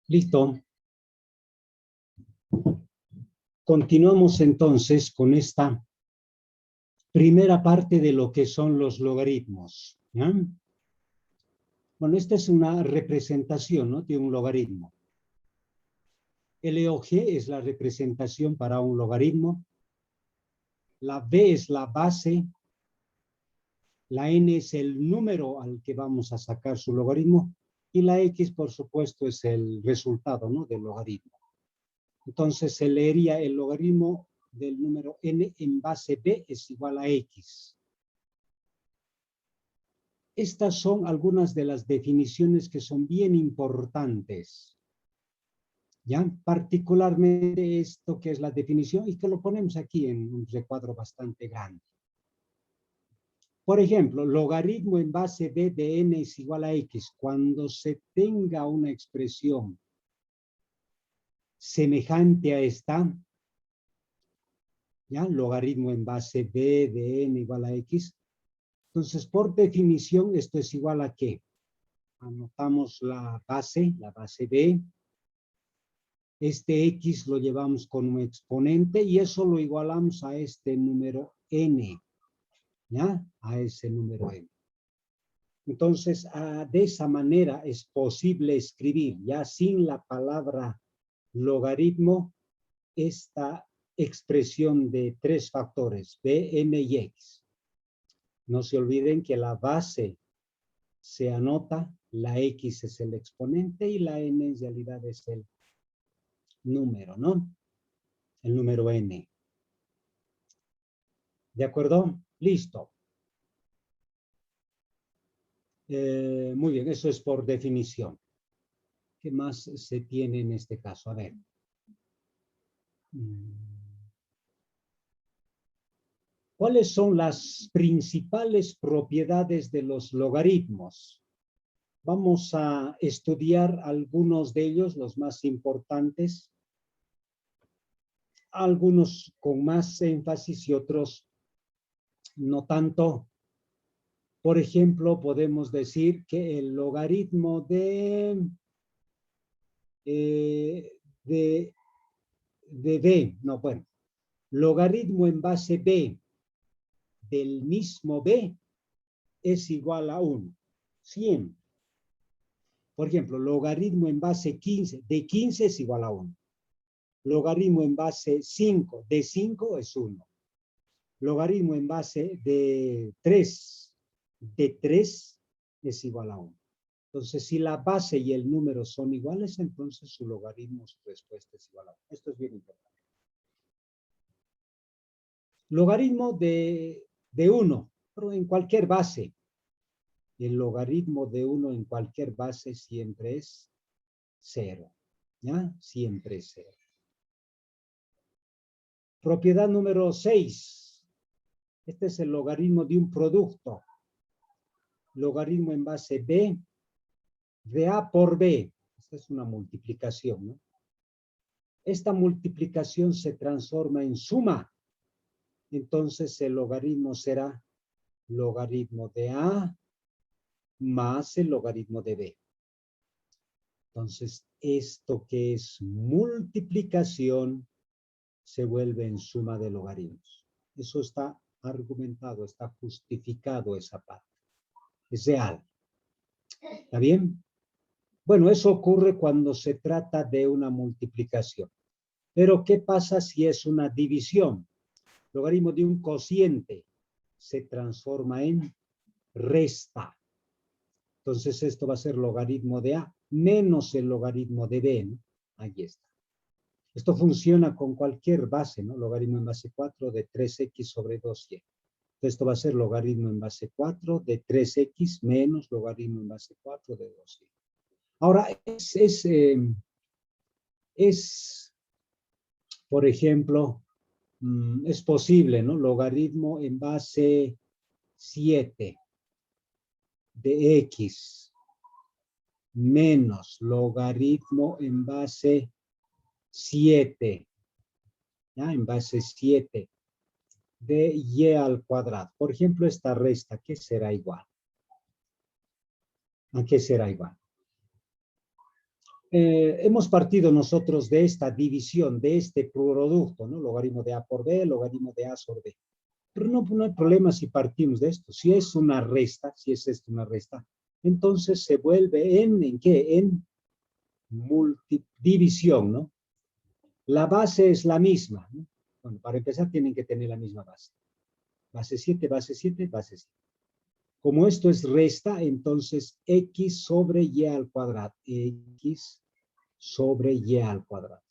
Listo. Continuamos entonces con esta primera parte de lo que son los logaritmos, ¿ya? Bueno, esta es una representación, ¿no?, de un logaritmo. LOG es la representación para un logaritmo. La B es la base. La N es el número al que vamos a sacar su logaritmo. Y la X, por supuesto, es el resultado, ¿no?, del logaritmo. Entonces, se leería el logaritmo del número N en base B es igual a X. Estas son algunas de las definiciones que son bien importantes. ¿Ya? Particularmente esto que es la definición y que lo ponemos aquí en un recuadro bastante grande. Por ejemplo, logaritmo en base B de N es igual a X. Cuando se tenga una expresión semejante a esta, ¿ya? Logaritmo en base B de N igual a X. Entonces, por definición, esto es igual a ¿qué? Anotamos la base B. Este X lo llevamos con un exponente y eso lo igualamos a este número N, ¿ya? A ese número N. Entonces, de esa manera es posible escribir, ya sin la palabra logaritmo, esta expresión de tres factores, B, N y X. No se olviden que la base se anota, la X es el exponente y la N en realidad es el número, ¿no? El número N. ¿De acuerdo? Listo. Muy bien, eso es por definición. ¿Qué más se tiene en este caso? A ver. ¿Cuáles son las principales propiedades de los logaritmos? Vamos a estudiar algunos de ellos, los más importantes. Algunos con más énfasis y otros no tanto. Por ejemplo, podemos decir que el logaritmo de B, no, bueno, logaritmo en base B del mismo B es igual a 1, siempre. Por ejemplo, logaritmo en base 15 de 15 es igual a 1. Logaritmo en base 5 de 5 es 1. Logaritmo en base de 3 de 3 es igual a 1. Entonces, si la base y el número son iguales, entonces su logaritmo, su respuesta es igual a 1. Esto es bien importante. Logaritmo de 1, pero en cualquier base. El logaritmo de 1 en cualquier base siempre es 0. ¿Ya? Siempre es 0. Propiedad número 6. Este es el logaritmo de un producto. Logaritmo en base B de A por B. Esta es una multiplicación, ¿no? Esta multiplicación se transforma en suma. Entonces el logaritmo será logaritmo de A más el logaritmo de B. Entonces, esto que es multiplicación se vuelve en suma de logaritmos. Eso está argumentado, está justificado esa parte. Es real. ¿Está bien? Bueno, eso ocurre cuando se trata de una multiplicación. Pero, ¿qué pasa si es una división? Logaritmo de un cociente se transforma en resta. Entonces, esto va a ser logaritmo de A menos el logaritmo de B, ¿no? Ahí está. Esto funciona con cualquier base, ¿no? Logaritmo en base 4 de 3x sobre 2y. Esto va a ser logaritmo en base 4 de 3x menos logaritmo en base 4 de 2y. Ahora, por ejemplo, es posible, ¿no? Logaritmo en base 7 de x menos logaritmo en base 7, ¿ya? En base 7 de y al cuadrado. Por ejemplo, esta resta, ¿qué será igual? ¿A qué será igual? hemos partido nosotros de esta división, de este producto, ¿no? Logaritmo de A por B, logaritmo de A sobre B. Pero no hay problema si partimos de esto. Si es una resta, si es esto una resta, entonces se vuelve ¿en qué? En multidivisión, ¿no? La base es la misma, ¿no? Bueno, para empezar tienen que tener la misma base. Base 7, base 7, base 7. Como esto es resta, entonces x sobre y al cuadrado. X sobre y al cuadrado.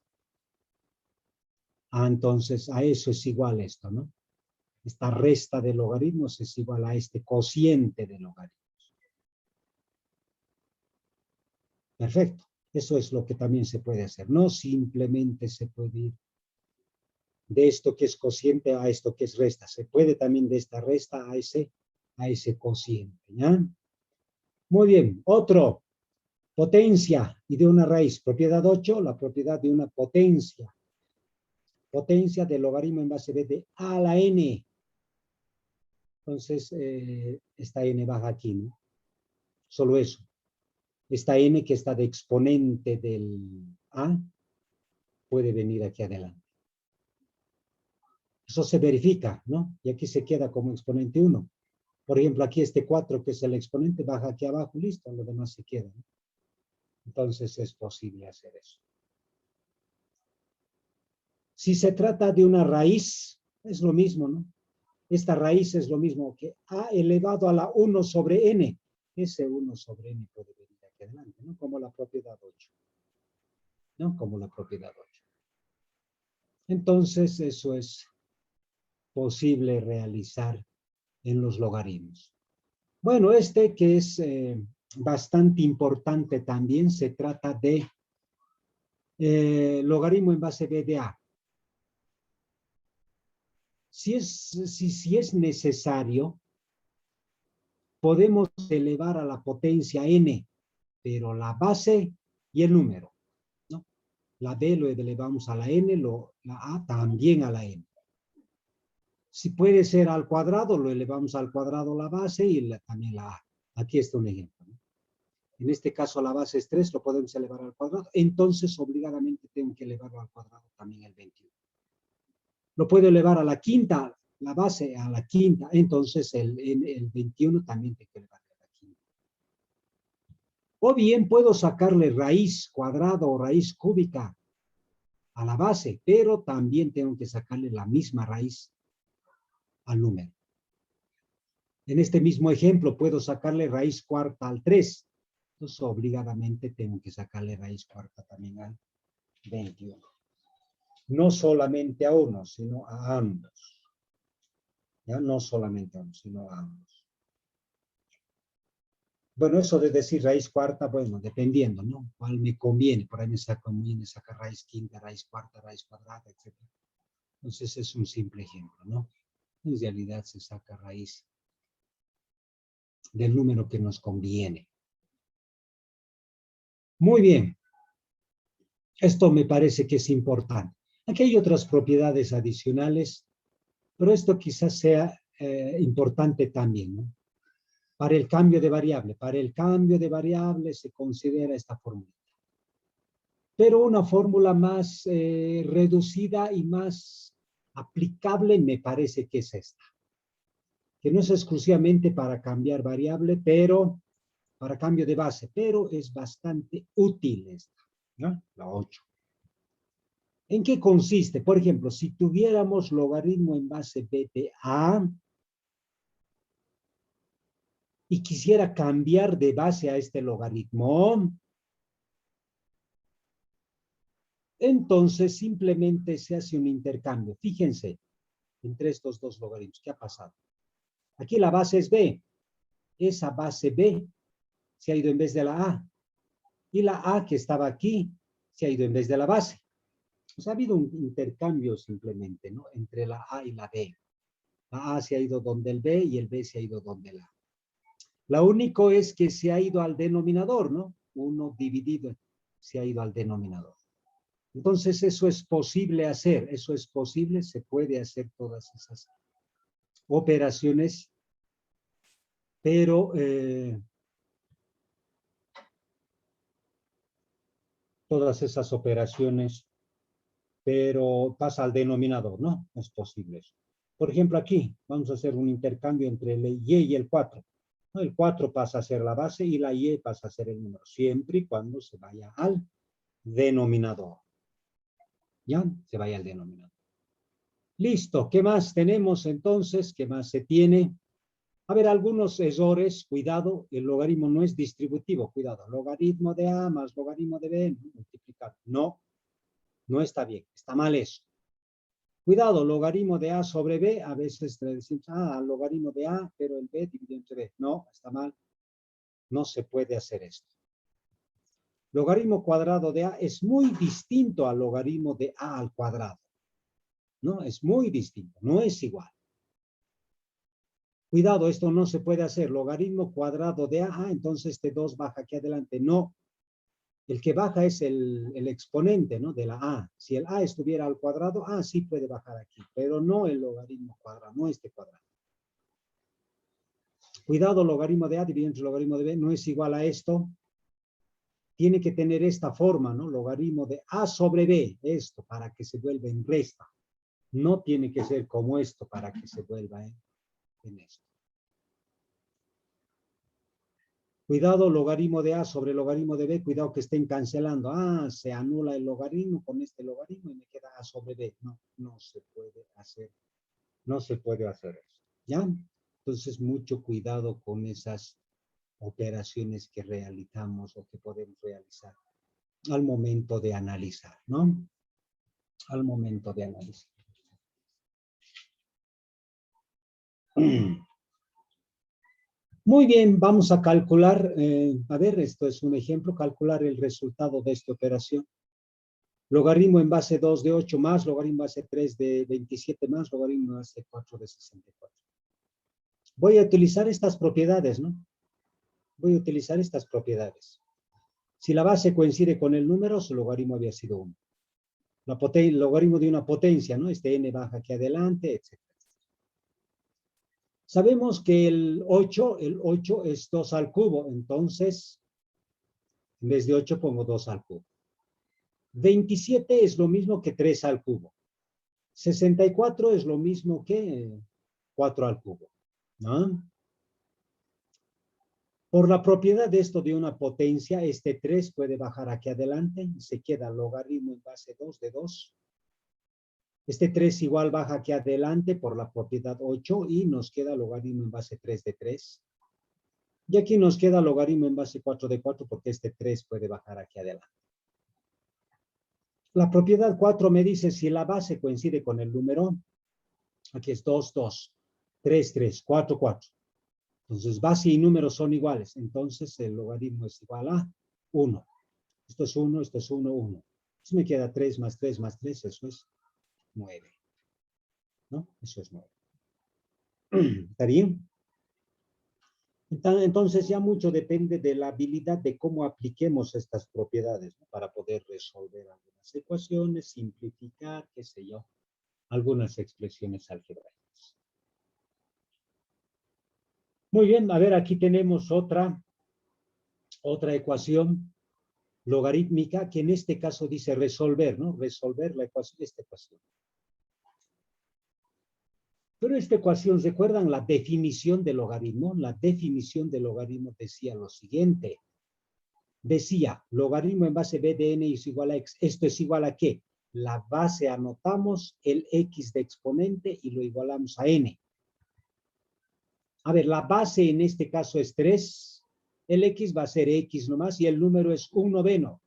Ah, entonces a eso es igual esto, ¿no? Esta resta de logaritmos es igual a este cociente de logaritmos. Perfecto. Eso es lo que también se puede hacer. No simplemente se puede ir de esto que es cociente a esto que es resta. Se puede también de esta resta a ese cociente, ¿ya? Muy bien. Otro. Potencia y de una raíz. Propiedad 8, la propiedad de una potencia. Potencia del logaritmo en base b de a a la n. Entonces, esta n baja aquí, ¿no? Solo eso. Esta n que está de exponente del a puede venir aquí adelante. Eso se verifica, ¿no? Y aquí se queda como exponente 1. Por ejemplo, aquí este 4, que es el exponente, baja aquí abajo, listo, lo demás se queda, ¿no? Entonces es posible hacer eso. Si se trata de una raíz, es lo mismo, ¿no? Esta raíz es lo mismo que a elevado a la 1 sobre n. Ese 1 sobre n puede venir aquí adelante, ¿no? Como la propiedad 8. ¿No? Como la propiedad 8. Entonces, eso es posible realizar en los logaritmos. Bueno, este que es bastante importante también, se trata de logaritmo en base b de a. Si es necesario, podemos elevar a la potencia n, pero la base y el número, ¿no? La b lo elevamos a la n, la a también a la n. Si puede ser al cuadrado, lo elevamos al cuadrado la base y también la a. Aquí está un ejemplo, ¿no? En este caso la base es 3, lo podemos elevar al cuadrado, entonces obligadamente tengo que elevarlo al cuadrado también el 21. Lo puedo elevar a la quinta, la base a la quinta, entonces el 21 también tengo que elevarlo a la quinta. O bien puedo sacarle raíz cuadrada o raíz cúbica a la base, pero también tengo que sacarle la misma raíz al número. En este mismo ejemplo puedo sacarle raíz cuarta al 3. Entonces obligadamente tengo que sacarle raíz cuarta también al 21. No solamente a uno, sino a ambos. ¿Ya? No solamente a uno, sino a ambos. Bueno, eso de decir raíz cuarta, bueno, dependiendo, ¿no? ¿Cuál me conviene? Por ahí me conviene sacar raíz quinta, raíz cuarta, raíz cuadrada, etc. Entonces es un simple ejemplo, ¿no? En realidad se saca raíz del número que nos conviene. Muy bien. Esto me parece que es importante. Aquí hay otras propiedades adicionales, pero esto quizás sea importante también, ¿no? Para el cambio de variable. Para el cambio de variable se considera esta fórmula. Pero una fórmula más reducida y más aplicable me parece que es esta. Que no es exclusivamente para cambiar variable, pero para cambio de base, pero es bastante útil esta, ¿no? La 8. ¿En qué consiste? Por ejemplo, si tuviéramos logaritmo en base b de a y quisiera cambiar de base a este logaritmo, entonces simplemente se hace un intercambio. Fíjense, entre estos dos logaritmos, ¿qué ha pasado? Aquí la base es b. Esa base b se ha ido en vez de la a. Y la a que estaba aquí se ha ido en vez de la base. Pues ha habido un intercambio simplemente, ¿no? Entre la a y la b. La a se ha ido donde el b y el b se ha ido donde la a. Lo único es que se ha ido al denominador, ¿no? 1 dividido se ha ido al denominador. Entonces eso es posible hacer, eso es posible, se puede hacer todas esas operaciones, pero todas esas operaciones, pero pasa al denominador, ¿no? No es posible eso. Por ejemplo, aquí vamos a hacer un intercambio entre el y y el 4. ¿No? El 4 pasa a ser la base y la y pasa a ser el número, siempre y cuando se vaya al denominador. ¿Ya? Se vaya al denominador. Listo. ¿Qué más tenemos entonces? ¿Qué más se tiene? A ver, algunos errores. Cuidado, el logaritmo no es distributivo. Cuidado, logaritmo de A más logaritmo de B multiplicado. No, no está bien. Está mal eso. Cuidado, logaritmo de A sobre B, a veces te decimos, logaritmo de A, pero el B dividido entre B. No, está mal. No se puede hacer esto. Logaritmo cuadrado de A es muy distinto al logaritmo de A al cuadrado. No, es muy distinto, no es igual. Cuidado, esto no se puede hacer. Logaritmo cuadrado de A, entonces este 2 baja aquí adelante. No, el que baja es el exponente, ¿no? De la A. Si el A estuviera al cuadrado, sí puede bajar aquí, pero no el logaritmo cuadrado, no este cuadrado. Cuidado, logaritmo de A dividido entre logaritmo de B no es igual a esto. Tiene que tener esta forma, ¿no? Logaritmo de A sobre B, esto, para que se vuelva en resta. No tiene que ser como esto para que se vuelva en esto. Cuidado, logaritmo de A sobre logaritmo de B, cuidado que estén cancelando. Se anula el logaritmo con este logaritmo y me queda A sobre B. No, no se puede hacer. No se puede hacer eso. ¿Ya? Entonces, mucho cuidado con esas operaciones que realizamos o que podemos realizar al momento de analizar, ¿no? Al momento de analizar. Muy bien, vamos a calcular, a ver, esto es un ejemplo, calcular el resultado de esta operación. Logaritmo en base 2 de 8 más, logaritmo en base 3 de 27 más, logaritmo en base 4 de 64. Voy a utilizar estas propiedades, ¿no? Voy a utilizar estas propiedades. Si la base coincide con el número, su logaritmo había sido 1. El logaritmo de una potencia, ¿no? Este n baja aquí adelante, etc. Sabemos que el 8 es 2 al cubo, entonces, en vez de 8 pongo 2 al cubo. 27 es lo mismo que 3 al cubo. 64 es lo mismo que 4 al cubo, ¿no? Por la propiedad de esto de una potencia, este 3 puede bajar aquí adelante, se queda logaritmo en base 2 de 2. Este 3 igual baja aquí adelante por la propiedad 8 y nos queda logaritmo en base 3 de 3. Y aquí nos queda logaritmo en base 4 de 4 porque este 3 puede bajar aquí adelante. La propiedad 4 me dice si la base coincide con el número, aquí es 2, 2, 3, 3, 4, 4. Entonces base y número son iguales, entonces el logaritmo es igual a 1. Esto es 1, esto es 1, 1. Entonces me queda 3 más 3 más 3, eso es 9. ¿No? Eso es 9. ¿Está bien? Entonces ya mucho depende de la habilidad de cómo apliquemos estas propiedades, ¿no? Para poder resolver algunas ecuaciones, simplificar, qué sé yo, algunas expresiones algebraicas. Muy bien, a ver, aquí tenemos otra ecuación logarítmica que en este caso dice resolver, ¿no? Resolver la ecuación, esta ecuación. Pero esta ecuación, ¿recuerdan la definición de logaritmo? La definición de logaritmo decía lo siguiente. Decía, logaritmo en base b de n es igual a x. ¿Esto es igual a qué? La base anotamos el x de exponente y lo igualamos a n. A ver, la base en este caso es 3. El x va a ser x nomás y el número es 1/9.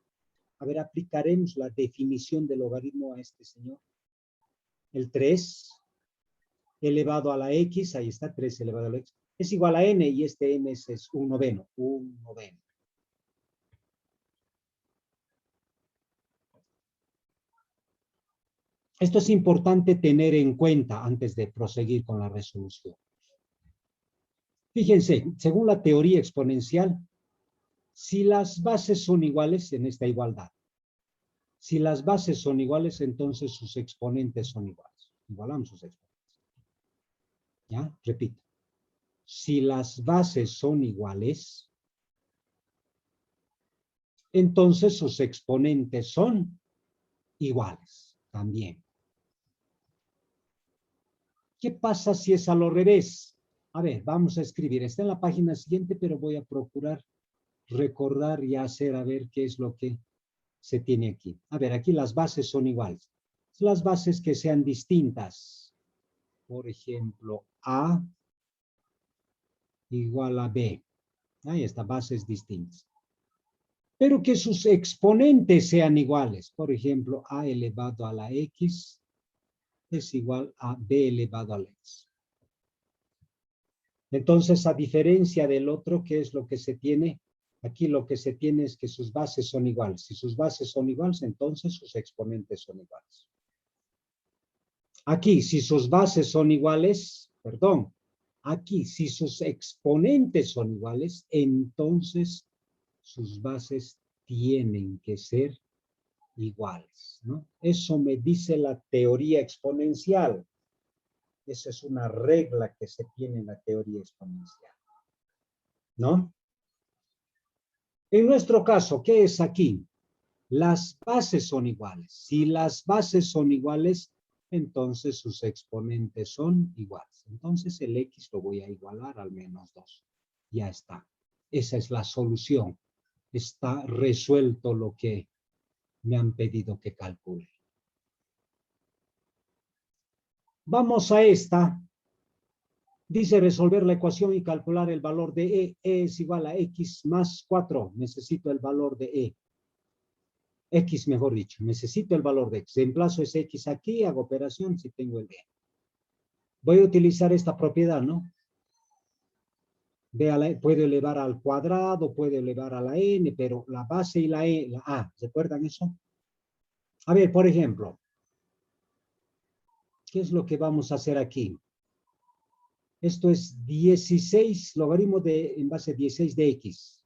A ver, aplicaremos la definición de logaritmo a este señor. El 3 elevado a la x, ahí está, 3 elevado a la x, es igual a n y este n es 1/9. 1/9. Esto es importante tener en cuenta antes de proseguir con la resolución. Fíjense, según la teoría exponencial, si las bases son iguales en esta igualdad, si las bases son iguales, entonces sus exponentes son iguales. Igualamos sus exponentes. ¿Ya? Repito. Si las bases son iguales, entonces sus exponentes son iguales también. ¿Qué pasa si es a lo revés? A ver, vamos a escribir. Está en la página siguiente, pero voy a procurar recordar y hacer a ver qué es lo que se tiene aquí. A ver, aquí las bases son iguales. Las bases que sean distintas. Por ejemplo, A igual a B. Ahí está, bases distintas. Pero que sus exponentes sean iguales. Por ejemplo, A elevado a la X es igual a B elevado a la X. Entonces, a diferencia del otro, ¿qué es lo que se tiene? Aquí lo que se tiene es que sus bases son iguales. Si sus bases son iguales, entonces sus exponentes son iguales. Aquí, si sus bases son iguales, perdón, aquí, si sus exponentes son iguales, entonces sus bases tienen que ser iguales, ¿no? Eso me dice la teoría exponencial. Esa es una regla que se tiene en la teoría exponencial, ¿no? En nuestro caso, ¿qué es aquí? Las bases son iguales. Si las bases son iguales, entonces sus exponentes son iguales. Entonces el X lo voy a igualar al -2. Ya está. Esa es la solución. Está resuelto lo que me han pedido que calcule. Vamos a esta. Dice resolver la ecuación y calcular el valor de E. E es igual a X más 4. Necesito el valor de E. X, mejor dicho. Necesito el valor de X. Reemplazo ese X aquí, hago operación si tengo el E. Voy a utilizar esta propiedad, ¿no? Puedo elevar al cuadrado, puedo elevar a la N, pero la base y la E, la A, ¿recuerdan eso? A ver, por ejemplo, ¿qué es lo que vamos a hacer aquí? Esto es 16 logaritmo en base 16 de X.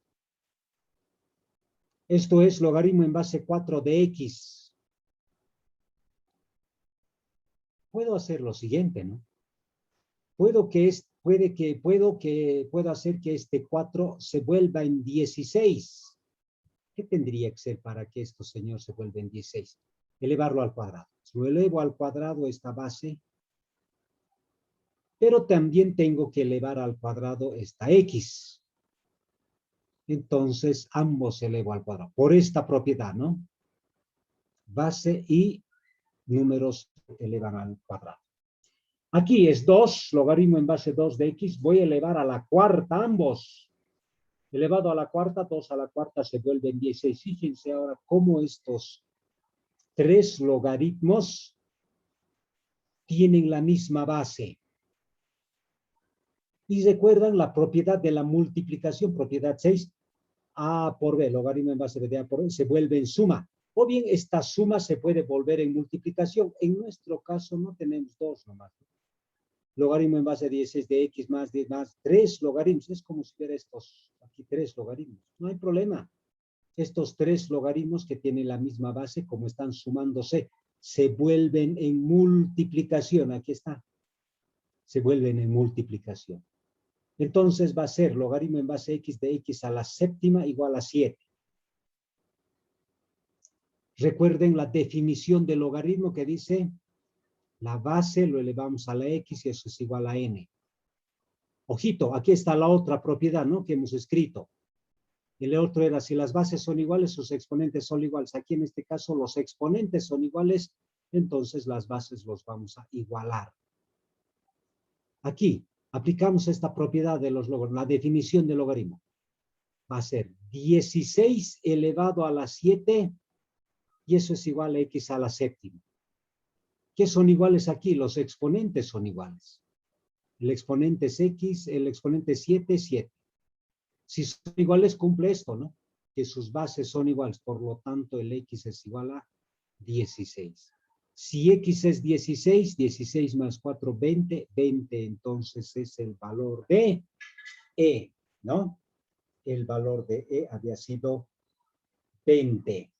Esto es logaritmo en base 4 de X. Puedo hacer lo siguiente, ¿no? Puedo hacer que este 4 se vuelva en 16. ¿Qué tendría que ser para que esto, señor, se vuelva en 16? Elevarlo al cuadrado. Lo elevo al cuadrado esta base, pero también tengo que elevar al cuadrado esta X. Entonces, ambos elevo al cuadrado. Por esta propiedad, ¿no? Base y números elevan al cuadrado. Aquí es 2, logaritmo en base 2 de X. Voy a elevar a la cuarta ambos. Elevado a la cuarta, 2 a la cuarta se vuelven 16. Fíjense ahora cómo estos tres logaritmos tienen la misma base. Y recuerdan la propiedad de la multiplicación, propiedad 6, A por B, logaritmo en base de A por B, se vuelve en suma. O bien esta suma se puede volver en multiplicación. En nuestro caso no tenemos dos nomás. Logaritmo en base de 16 de X más 10 más 3 logaritmos. Es como si hubiera aquí 3 logaritmos. No hay problema. Estos 3 logaritmos que tienen la misma base, como están sumándose, se vuelven en multiplicación. Aquí está. Se vuelven en multiplicación. Entonces va a ser logaritmo en base X de X a la séptima igual a 7. Recuerden la definición del logaritmo que dice la base lo elevamos a la X y eso es igual a N. Ojito, aquí está la otra propiedad, ¿no? Que hemos escrito. El otro era, si las bases son iguales, sus exponentes son iguales. Aquí en este caso los exponentes son iguales, entonces las bases los vamos a igualar. Aquí aplicamos esta propiedad de los logaritmos, la definición del logaritmo. Va a ser 16 elevado a la 7 y eso es igual a X a la séptima. ¿Qué son iguales aquí? Los exponentes son iguales. El exponente es X, el exponente 7 es 7. Si son iguales, cumple esto, ¿no? Que sus bases son iguales, por lo tanto el X es igual a 16. Si X es 16, 16 más 4, 20, 20 entonces es el valor de E, ¿no? El valor de E había sido 20.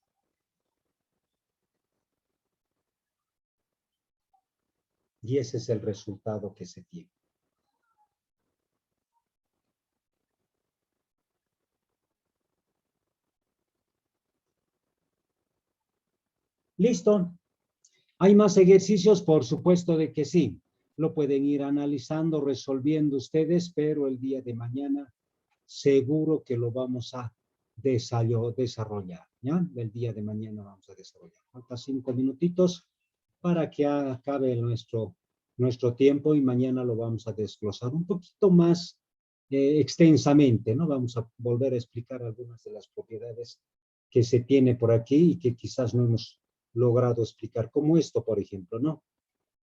Y ese es el resultado que se tiene. ¿Listo? ¿Hay más ejercicios? Por supuesto de que sí. Lo pueden ir analizando, resolviendo ustedes, pero el día de mañana seguro que lo vamos a desarrollar, ¿ya? El día de mañana vamos a desarrollar. Falta 5 minutitos para que acabe nuestro tiempo y mañana lo vamos a desglosar un poquito más extensamente, ¿no? Vamos a volver a explicar algunas de las propiedades que se tiene por aquí y que quizás no hemos logrado explicar, como esto, por ejemplo, ¿no?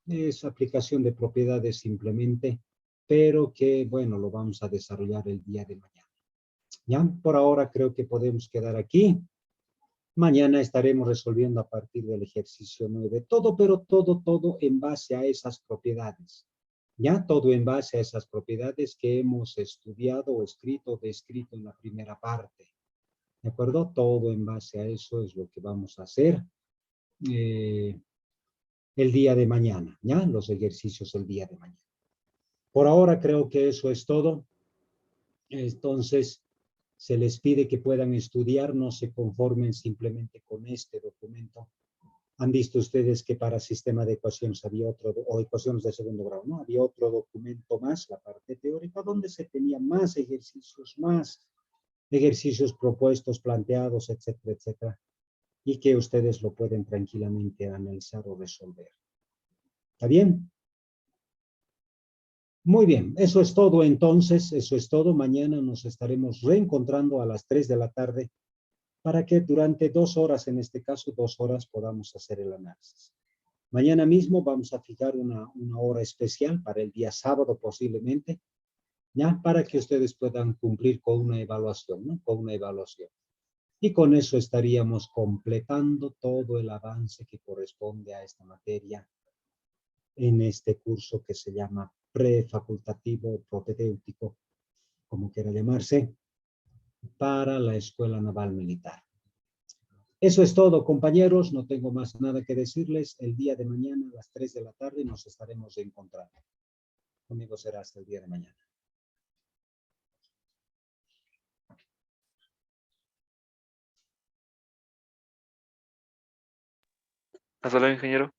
Es aplicación de propiedades simplemente, pero que, bueno, lo vamos a desarrollar el día de mañana. ¿Ya? Por ahora creo que podemos quedar aquí. Mañana estaremos resolviendo a partir del ejercicio 9. Todo, pero todo en base a esas propiedades. ¿Ya? Todo en base a esas propiedades que hemos estudiado o escrito, descrito en la primera parte. ¿De acuerdo? Todo en base a eso es lo que vamos a hacer el día de mañana. ¿Ya? Los ejercicios el día de mañana. Por ahora creo que eso es todo. Entonces, se les pide que puedan estudiar, no se conformen simplemente con este documento. Han visto ustedes que para sistema de ecuaciones había otro, o ecuaciones de segundo grado, ¿no? Había otro documento más, la parte teórica, donde se tenía más ejercicios propuestos, planteados, etcétera, etcétera, y que ustedes lo pueden tranquilamente analizar o resolver. ¿Está bien? Muy bien, eso es todo entonces, eso es todo. Mañana nos estaremos reencontrando a las 3 de la tarde para que durante 2 horas, en este caso 2 horas, podamos hacer el análisis. Mañana mismo vamos a fijar una hora especial para el día sábado posiblemente, ya para que ustedes puedan cumplir con una evaluación, ¿no? Con una evaluación. Y con eso estaríamos completando todo el avance que corresponde a esta materia en este curso que se llama prefacultativo propedéutico, como quiera llamarse, para la Escuela Naval Militar. Eso es todo, compañeros. No tengo más nada que decirles. El día de mañana a las 3 de la tarde nos estaremos encontrando. Conmigo será hasta el día de mañana.
Hasta luego, ingeniero.